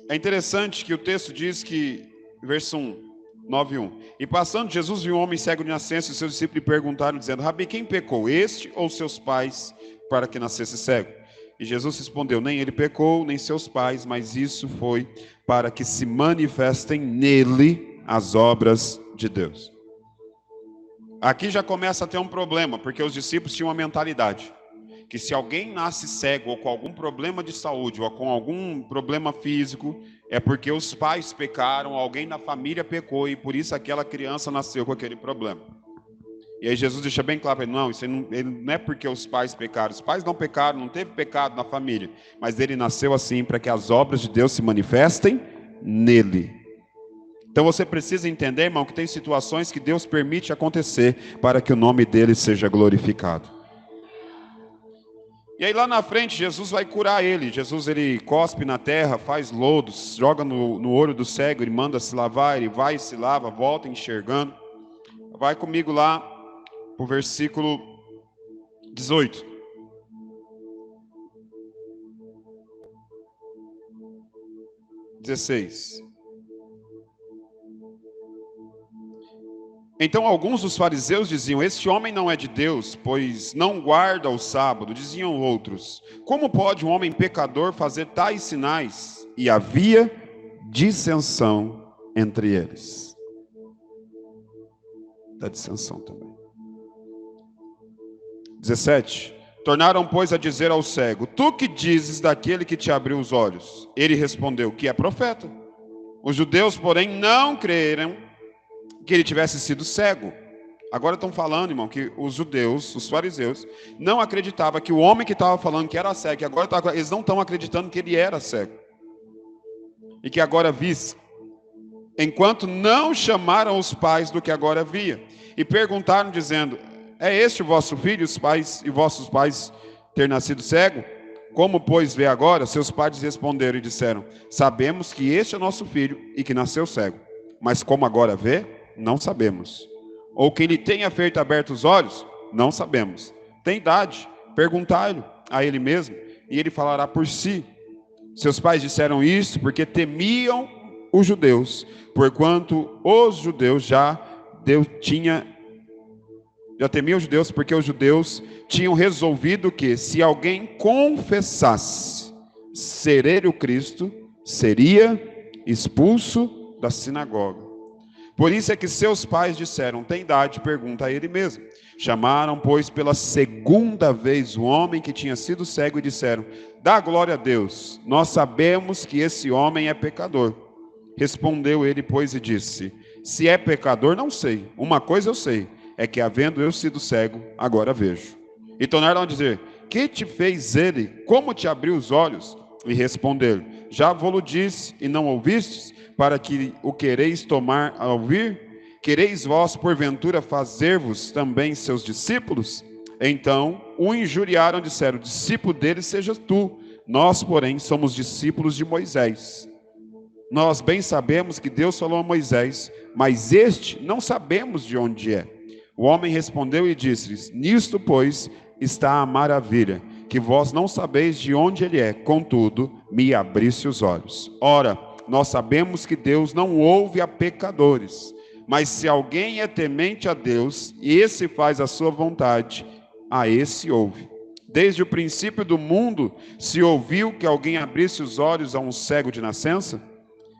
É interessante que o texto diz que, verso 1, 9:1. E passando Jesus viu um homem cego de nascença, e seus discípulos lhe perguntaram, dizendo, Rabi, quem pecou, este ou seus pais, para que nascesse cego? E Jesus respondeu, nem ele pecou, nem seus pais, mas isso foi para que se manifestem nele as obras de Deus. Aqui já começa a ter um problema, porque os discípulos tinham uma mentalidade, que se alguém nasce cego, ou com algum problema de saúde, ou com algum problema físico, é porque os pais pecaram, alguém na família pecou, e por isso aquela criança nasceu com aquele problema. E aí Jesus deixa bem claro para ele, não, isso não é porque os pais pecaram, os pais não pecaram, não teve pecado na família, mas ele nasceu assim para que as obras de Deus se manifestem nele. Então você precisa entender, irmão, que tem situações que Deus permite acontecer para que o nome dele seja glorificado. E aí lá na frente Jesus vai curar ele. Jesus ele cospe na terra, faz lodos, joga no olho do cego, ele manda se lavar, ele vai e se lava, volta enxergando. Vai comigo lá para o versículo 18. Então alguns dos fariseus diziam, este homem não é de Deus, pois não guarda o sábado. Diziam outros, como pode um homem pecador fazer tais sinais? E havia dissensão entre eles. da dissensão também. 17. Tornaram, pois, a dizer ao cego: tu que dizes daquele que te abriu os olhos? Ele respondeu que é profeta. Os judeus, porém, não creram que ele tivesse sido cego. Agora estão falando, irmão, que os judeus, os fariseus, não acreditavam que o homem que estava falando que era cego, que agora eles não estão acreditando que ele era cego. E que agora visse, enquanto não chamaram os pais do que agora via. E perguntaram, dizendo: é este o vosso filho, os pais e vossos pais ter nascido cego? Como, pois, vê agora? Seus pais responderam e disseram: sabemos que este é nosso filho e que nasceu cego. Mas como agora vê, não sabemos. Ou que ele tenha feito aberto os olhos, não sabemos. Tem idade, perguntai-lhe a ele mesmo, e ele falará por si. Seus pais disseram isso porque temiam os judeus, porquanto os judeus já temiam os judeus, porque os judeus tinham resolvido que, se alguém confessasse ser ele o Cristo, seria expulso da sinagoga. Por isso é que seus pais disseram: tem idade, pergunta a ele mesmo. Chamaram, pois, pela segunda vez o homem que tinha sido cego e disseram: dá glória a Deus, nós sabemos que esse homem é pecador. Respondeu ele, pois, e disse: se é pecador, não sei. Uma coisa eu sei, é que havendo eu sido cego, agora vejo. E tornaram a dizer: que te fez ele? Como te abriu os olhos? E responderam: já vou-lo disse, e não ouvistes? Para que o quereis tomar a ouvir? Quereis vós, porventura, fazer-vos também seus discípulos? Então o injuriaram, disseram: discípulo dele sejas tu. Nós, porém, somos discípulos de Moisés. Nós bem sabemos que Deus falou a Moisés, mas este não sabemos de onde é. O homem respondeu e disse-lhes: nisto, pois, está a maravilha, que vós não sabeis de onde ele é, contudo, me abriste os olhos. Ora, nós sabemos que Deus não ouve a pecadores, mas se alguém é temente a Deus, e esse faz a sua vontade, a esse ouve. Desde o princípio do mundo se ouviu que alguém abrisse os olhos a um cego de nascença?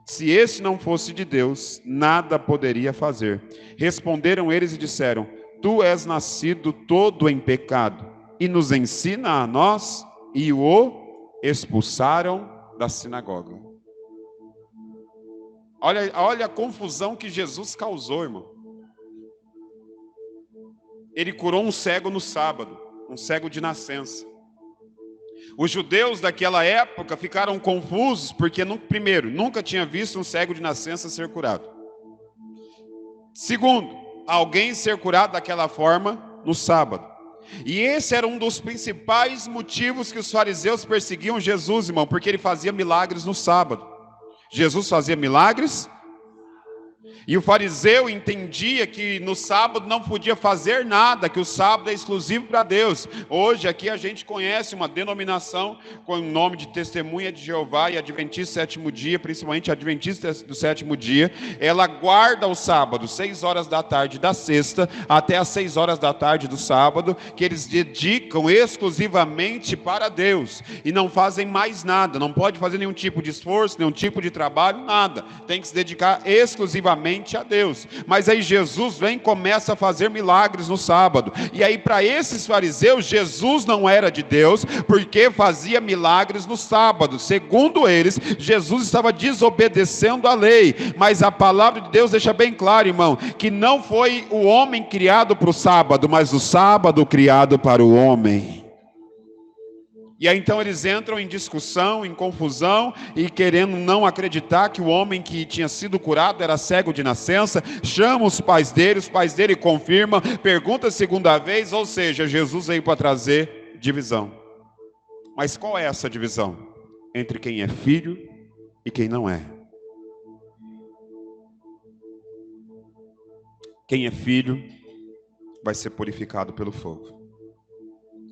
Se esse não fosse de Deus, nada poderia fazer. Responderam eles e disseram: tu és nascido todo em pecado, e nos ensina a nós? E o expulsaram da sinagoga. Olha a confusão que Jesus causou, irmão. Ele curou um cego no sábado, um cego de nascença. Os judeus daquela época ficaram confusos porque, primeiro, nunca tinha visto um cego de nascença ser curado. Segundo, alguém ser curado daquela forma no sábado. E esse era um dos principais motivos que os fariseus perseguiam Jesus, irmão, porque ele fazia milagres no sábado. Jesus fazia milagres, e o fariseu entendia que no sábado não podia fazer nada, que o sábado é exclusivo para Deus. Hoje aqui a gente conhece uma denominação com o nome de Testemunha de Jeová e Adventista do Sétimo Dia, principalmente Adventista do Sétimo Dia. Ela guarda o sábado, 6 horas da tarde da sexta até as 6 horas da tarde do sábado, que eles dedicam exclusivamente para Deus e não fazem mais nada, não pode fazer nenhum tipo de esforço, nenhum tipo de trabalho, nada. Tem que se dedicar exclusivamente a Deus. Mas aí Jesus vem e começa a fazer milagres no sábado. E aí para esses fariseus, Jesus não era de Deus, porque fazia milagres no sábado. Segundo eles, Jesus estava desobedecendo a lei. Mas a palavra de Deus deixa bem claro, irmão, que não foi o homem criado para o sábado, mas o sábado criado para o homem. E aí então eles entram em discussão, em confusão, e querendo não acreditar que o homem que tinha sido curado era cego de nascença. Chama os pais dele confirmam, pergunta a segunda vez, ou seja, Jesus veio para trazer divisão. Mas qual é essa divisão? Entre quem é filho e quem não é. Quem é filho vai ser purificado pelo fogo.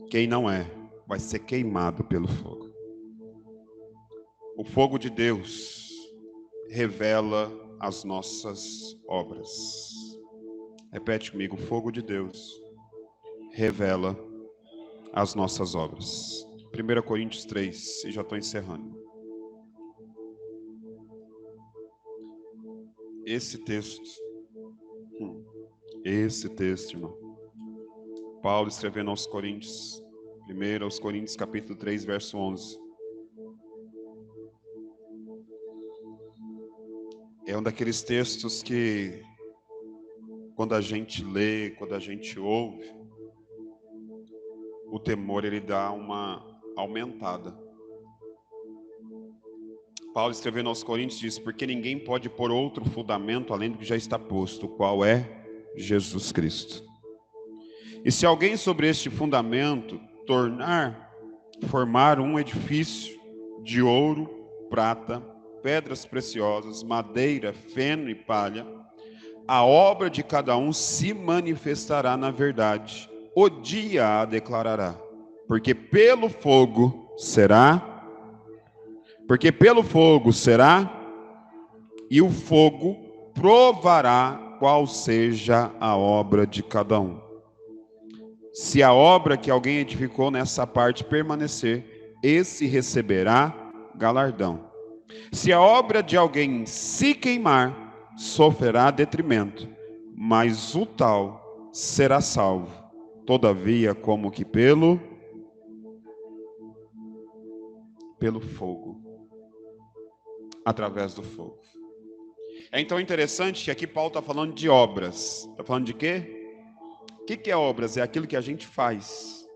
Quem não é, vai ser queimado pelo fogo. O fogo de Deus revela as nossas obras. Repete comigo: o fogo de Deus revela as nossas obras. 1 Coríntios 3, e já estou encerrando. Esse texto Esse texto, irmão. Paulo escrevendo aos Coríntios, 1 aos Coríntios, capítulo 3, verso 11. É um daqueles textos que, quando a gente lê, quando a gente ouve, o temor ele dá uma aumentada. Paulo escrevendo aos Coríntios diz: porque ninguém pode pôr outro fundamento além do que já está posto, o qual é Jesus Cristo. E se alguém sobre este fundamento formar um edifício de ouro, prata, pedras preciosas, madeira, feno e palha, a obra de cada um se manifestará na verdade, o dia a declarará, porque pelo fogo será, e o fogo provará qual seja a obra de cada um. Se a obra que alguém edificou nessa parte permanecer, esse receberá galardão. Se a obra de alguém se queimar, sofrerá detrimento, mas o tal será salvo, todavia como que pelo fogo, através do fogo. É então interessante que aqui Paulo está falando de obras. Está falando de quê? O que é obras? É aquilo que a gente faz.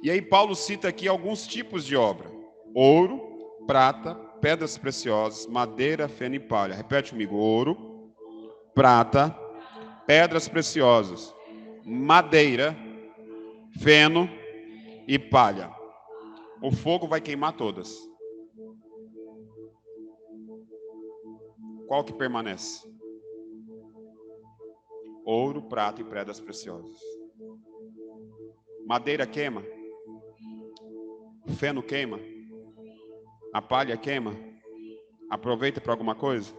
E aí Paulo cita aqui alguns tipos de obra: ouro, prata, pedras preciosas, madeira, feno e palha. Repete comigo: ouro, prata, pedras preciosas, madeira, feno e palha. O fogo vai queimar todas. Qual que permanece? Ouro, prata e pedras preciosas. Madeira queima. Feno queima. A palha queima. Aproveita para alguma coisa?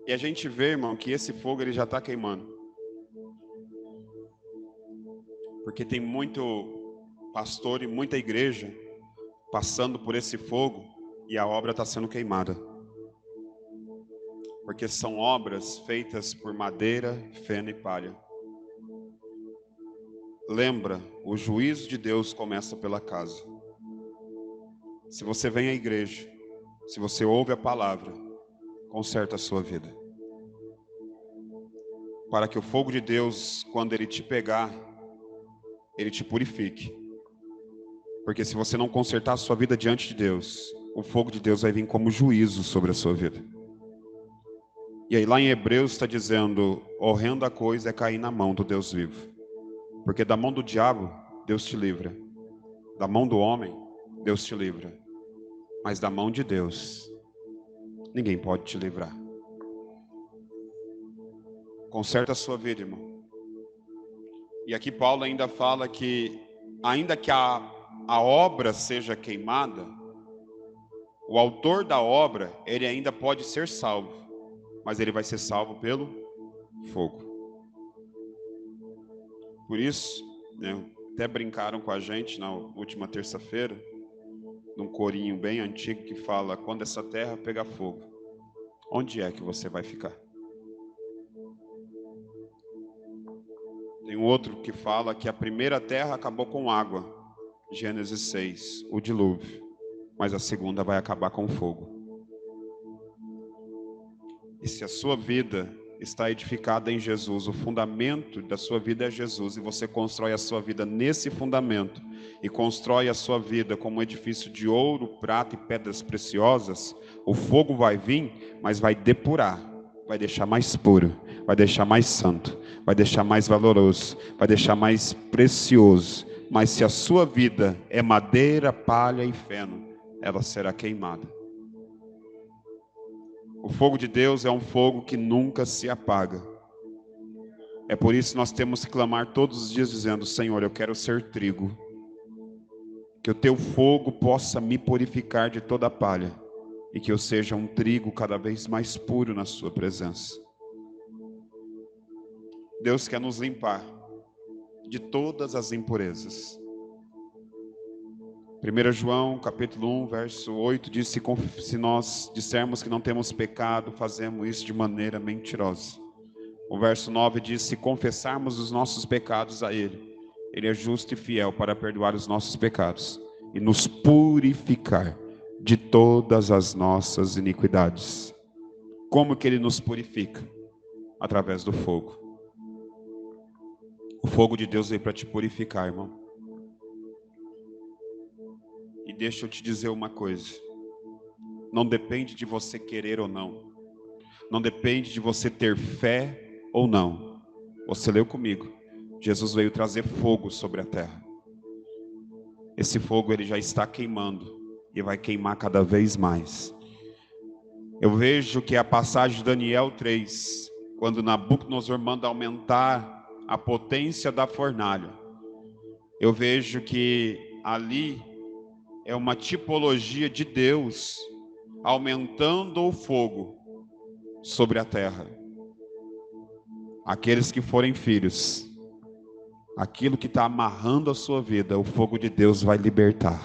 E a gente vê, irmão, que esse fogo ele já está queimando. Porque tem muito pastor e muita igreja passando por esse fogo e a obra está sendo queimada. Porque são obras feitas por madeira, feno e palha. Lembra, o juízo de Deus começa pela casa. Se você vem à igreja, se você ouve a palavra, conserta a sua vida. Para que o fogo de Deus, quando ele te pegar, ele te purifique. Porque se você não consertar a sua vida diante de Deus, o fogo de Deus vai vir como juízo sobre a sua vida. E aí lá em Hebreus está dizendo: horrenda coisa é cair na mão do Deus vivo. Porque da mão do diabo, Deus te livra. Da mão do homem, Deus te livra. Mas da mão de Deus, ninguém pode te livrar. Conserta a sua vida, irmão. E aqui Paulo ainda fala que, ainda que a obra seja queimada, o autor da obra, ele ainda pode ser salvo. Mas ele vai ser salvo pelo fogo. Por isso, né, até brincaram com a gente na última terça-feira, num corinho bem antigo que fala: quando essa terra pegar fogo, onde é que você vai ficar? Tem um outro que fala que a primeira terra acabou com água, Gênesis 6, o dilúvio, mas a segunda vai acabar com fogo. E se a sua vida está edificada em Jesus, o fundamento da sua vida é Jesus, e você constrói a sua vida nesse fundamento, e constrói a sua vida como um edifício de ouro, prata e pedras preciosas, o fogo vai vir, mas vai depurar, vai deixar mais puro, vai deixar mais santo, vai deixar mais valoroso, vai deixar mais precioso. Mas se a sua vida é madeira, palha e feno, ela será queimada. O fogo de Deus é um fogo que nunca se apaga. É por isso que nós temos que clamar todos os dias dizendo: Senhor, eu quero ser trigo. Que o teu fogo possa me purificar de toda a palha. E que eu seja um trigo cada vez mais puro na sua presença. Deus quer nos limpar de todas as impurezas. 1 João, capítulo 1, verso 8, diz: se nós dissermos que não temos pecado, fazemos isso de maneira mentirosa. O verso 9 diz: se confessarmos os nossos pecados a Ele, Ele é justo e fiel para perdoar os nossos pecados e nos purificar de todas as nossas iniquidades. Como que Ele nos purifica? Através do fogo. O fogo de Deus veio para te purificar, irmão. E deixa eu te dizer uma coisa: não depende de você querer ou não, não depende de você ter fé ou não. Você leu comigo, Jesus veio trazer fogo sobre a terra. Esse fogo ele já está queimando e vai queimar cada vez mais. Eu vejo que a passagem de Daniel 3, quando Nabucodonosor manda aumentar a potência da fornalha, eu vejo que ali é uma tipologia de Deus aumentando o fogo sobre a terra. Aqueles que forem filhos, aquilo que está amarrando a sua vida, o fogo de Deus vai libertar.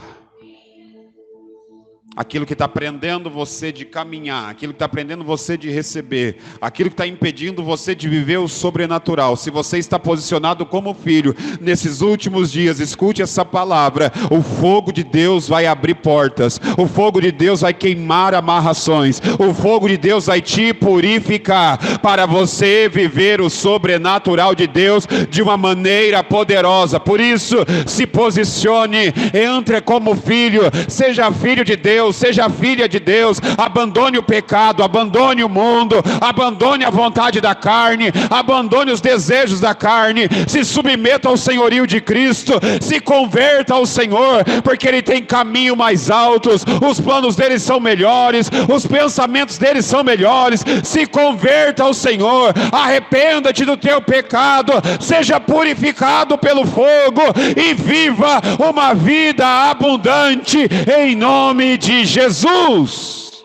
Aquilo que está prendendo você de caminhar, aquilo que está prendendo você de receber, aquilo que está impedindo você de viver o sobrenatural. Se você está posicionado como filho, nesses últimos dias, escute essa palavra: o fogo de Deus vai abrir portas, o fogo de Deus vai queimar amarrações, o fogo de Deus vai te purificar, para você viver o sobrenatural de Deus de uma maneira poderosa. Por isso, se posicione, entre como filho, seja filho de Deus, seja filha de Deus, abandone o pecado, abandone o mundo, abandone a vontade da carne, abandone os desejos da carne, se submeta ao senhorio de Cristo, se converta ao Senhor, porque Ele tem caminho mais altos, os planos dele são melhores, os pensamentos dele são melhores. Se converta ao Senhor, arrependa-te do teu pecado, seja purificado pelo fogo e viva uma vida abundante em nome de Jesus.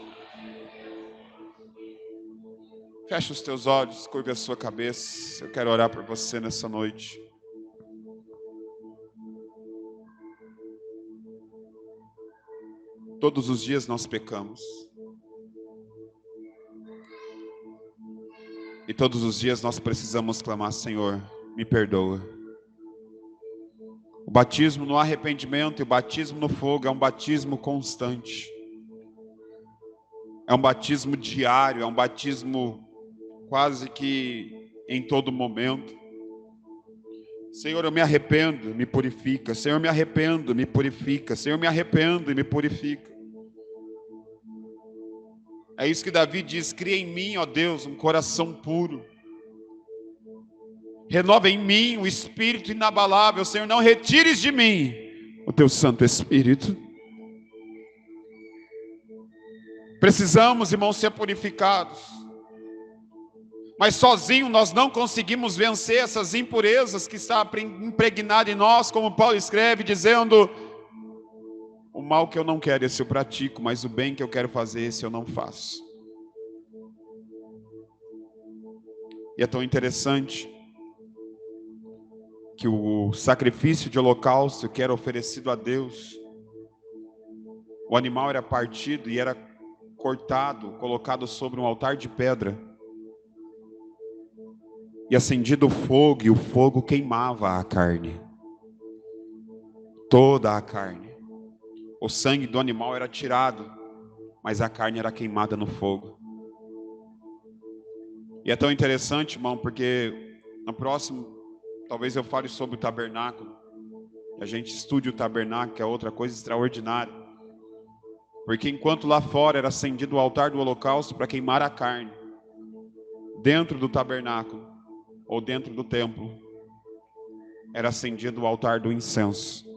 Feche os teus olhos, curve a sua cabeça. Eu quero orar por você nessa noite. Todos os dias nós pecamos. E todos os dias nós precisamos clamar: Senhor, me perdoa. O batismo no arrependimento e o batismo no fogo é um batismo constante. É um batismo diário, é um batismo quase que em todo momento. Senhor, eu me arrependo, me purifica. Senhor, eu me arrependo, me purifica. Senhor, eu me arrependo e me purifica. É isso que Davi diz: cria em mim, ó Deus, um coração puro. Renova em mim o espírito inabalável. Senhor, não retires de mim o teu Santo Espírito. Precisamos, irmãos, ser purificados. Mas sozinho nós não conseguimos vencer essas impurezas que está impregnada em nós, como Paulo escreve, dizendo: o mal que eu não quero, esse eu pratico, mas o bem que eu quero fazer, esse eu não faço. E é tão interessante que o sacrifício de holocausto que era oferecido a Deus, o animal era partido e era cortado, colocado sobre um altar de pedra, e acendido o fogo, e o fogo queimava a carne, toda a carne. O sangue do animal era tirado, mas a carne era queimada no fogo. E é tão interessante, irmão, porque no próximo, talvez eu fale sobre o tabernáculo. A gente estude o tabernáculo, que é outra coisa extraordinária. Porque enquanto lá fora era acendido o altar do holocausto para queimar a carne, dentro do tabernáculo, ou dentro do templo, era acendido o altar do incenso.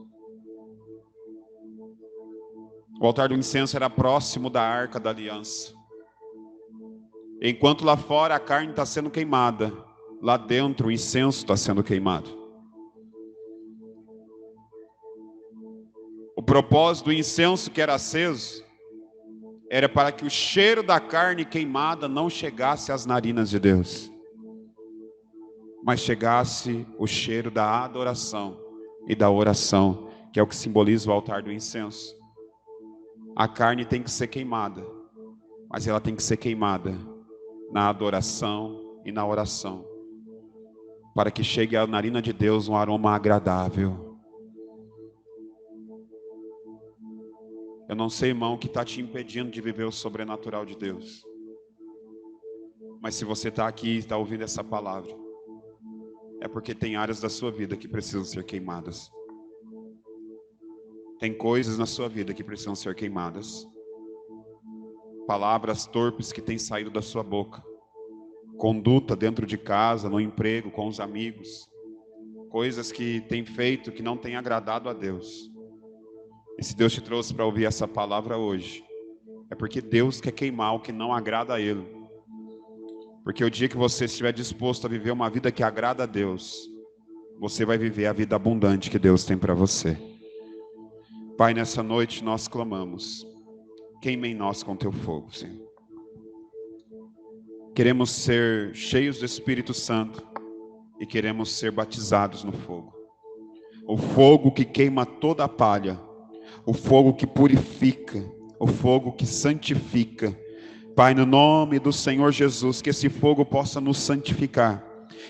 O altar do incenso era próximo da arca da aliança. Enquanto lá fora a carne está sendo queimada, lá dentro o incenso está sendo queimado. O propósito do incenso que era aceso era para que o cheiro da carne queimada não chegasse às narinas de Deus, mas chegasse o cheiro da adoração e da oração que é o que simboliza o altar do incenso. A carne tem que ser queimada, mas ela tem que ser queimada na adoração e na oração, para que chegue à narina de Deus um aroma agradável. Eu não sei, irmão, o que está te impedindo de viver o sobrenatural de Deus. Mas se você está aqui e está ouvindo essa palavra, é porque tem áreas da sua vida que precisam ser queimadas. Tem coisas na sua vida que precisam ser queimadas. Palavras torpes que têm saído da sua boca. Conduta dentro de casa, no emprego, com os amigos. Coisas que tem feito que não tem agradado a Deus. E se Deus te trouxe para ouvir essa palavra hoje, é porque Deus quer queimar o que não agrada a Ele. Porque o dia que você estiver disposto a viver uma vida que agrada a Deus, você vai viver a vida abundante que Deus tem para você. Pai, nessa noite nós clamamos, queima em nós com teu fogo, Senhor. Queremos ser cheios do Espírito Santo e queremos ser batizados no fogo. O fogo que queima toda a palha, o fogo que purifica, o fogo que santifica. Pai, no nome do Senhor Jesus, que esse fogo possa nos santificar,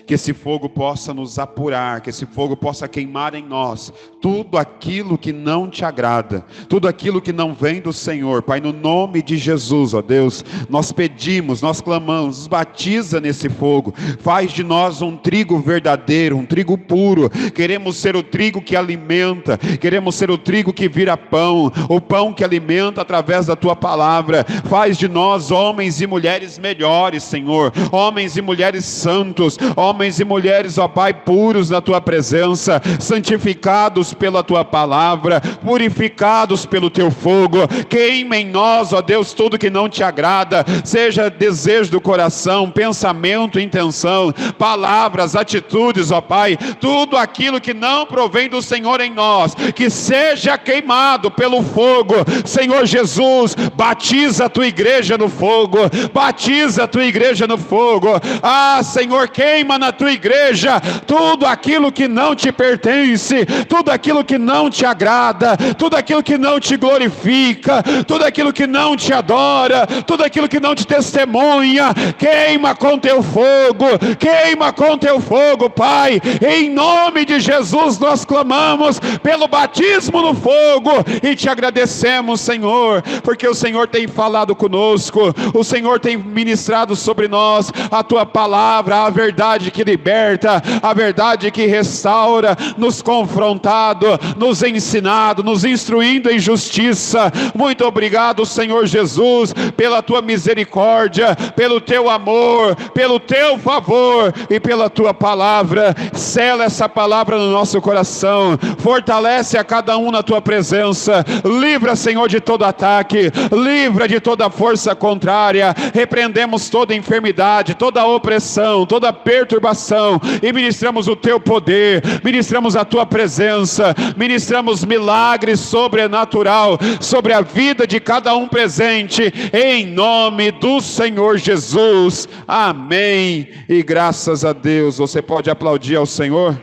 que esse fogo possa nos apurar, que esse fogo possa queimar em nós tudo aquilo que não te agrada, tudo aquilo que não vem do Senhor. Pai, no nome de Jesus, ó Deus, nós pedimos, nós clamamos, nos batiza nesse fogo, faz de nós um trigo verdadeiro, um trigo puro. Queremos ser o trigo que alimenta, queremos ser o trigo que vira pão, o pão que alimenta através da tua palavra. Faz de nós homens e mulheres melhores, Senhor, homens e mulheres santos, homens e mulheres, ó Pai, puros na tua presença, santificados pela tua palavra, purificados pelo teu fogo. Queima em nós, ó Deus, tudo que não te agrada, seja desejo do coração, pensamento, intenção, palavras, atitudes, ó Pai, tudo aquilo que não provém do Senhor em nós, que seja queimado pelo fogo. Senhor Jesus, batiza a tua igreja no fogo, batiza a tua igreja no fogo. Ah, Senhor, queima na tua igreja tudo aquilo que não te pertence, tudo aquilo que não te agrada, tudo aquilo que não te glorifica, tudo aquilo que não te adora, tudo aquilo que não te testemunha. Queima com teu fogo, queima com teu fogo, Pai. Em nome de Jesus nós clamamos pelo batismo no fogo e te agradecemos, Senhor, porque o Senhor tem falado conosco, o Senhor tem ministrado sobre nós a tua palavra, a verdade que liberta, a verdade que restaura, nos confrontado, nos ensinado, nos instruindo em justiça. Muito obrigado, Senhor Jesus, pela tua misericórdia, pelo teu amor, pelo teu favor e pela tua palavra. Sela essa palavra no nosso coração, fortalece a cada um na tua presença. Livra, Senhor, de todo ataque, livra de toda força contrária. Repreendemos toda enfermidade, toda opressão, toda perturbação e ministramos o teu poder, ministramos a tua presença, ministramos milagres sobrenatural sobre a vida de cada um presente, em nome do Senhor Jesus. Amém. E graças a Deus. Você pode aplaudir ao Senhor?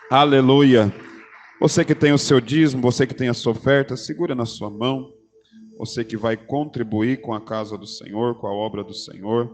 Aleluia. Você que tem o seu dízimo, você que tem a sua oferta, segura na sua mão. Você que vai contribuir com a casa do Senhor, com a obra do Senhor.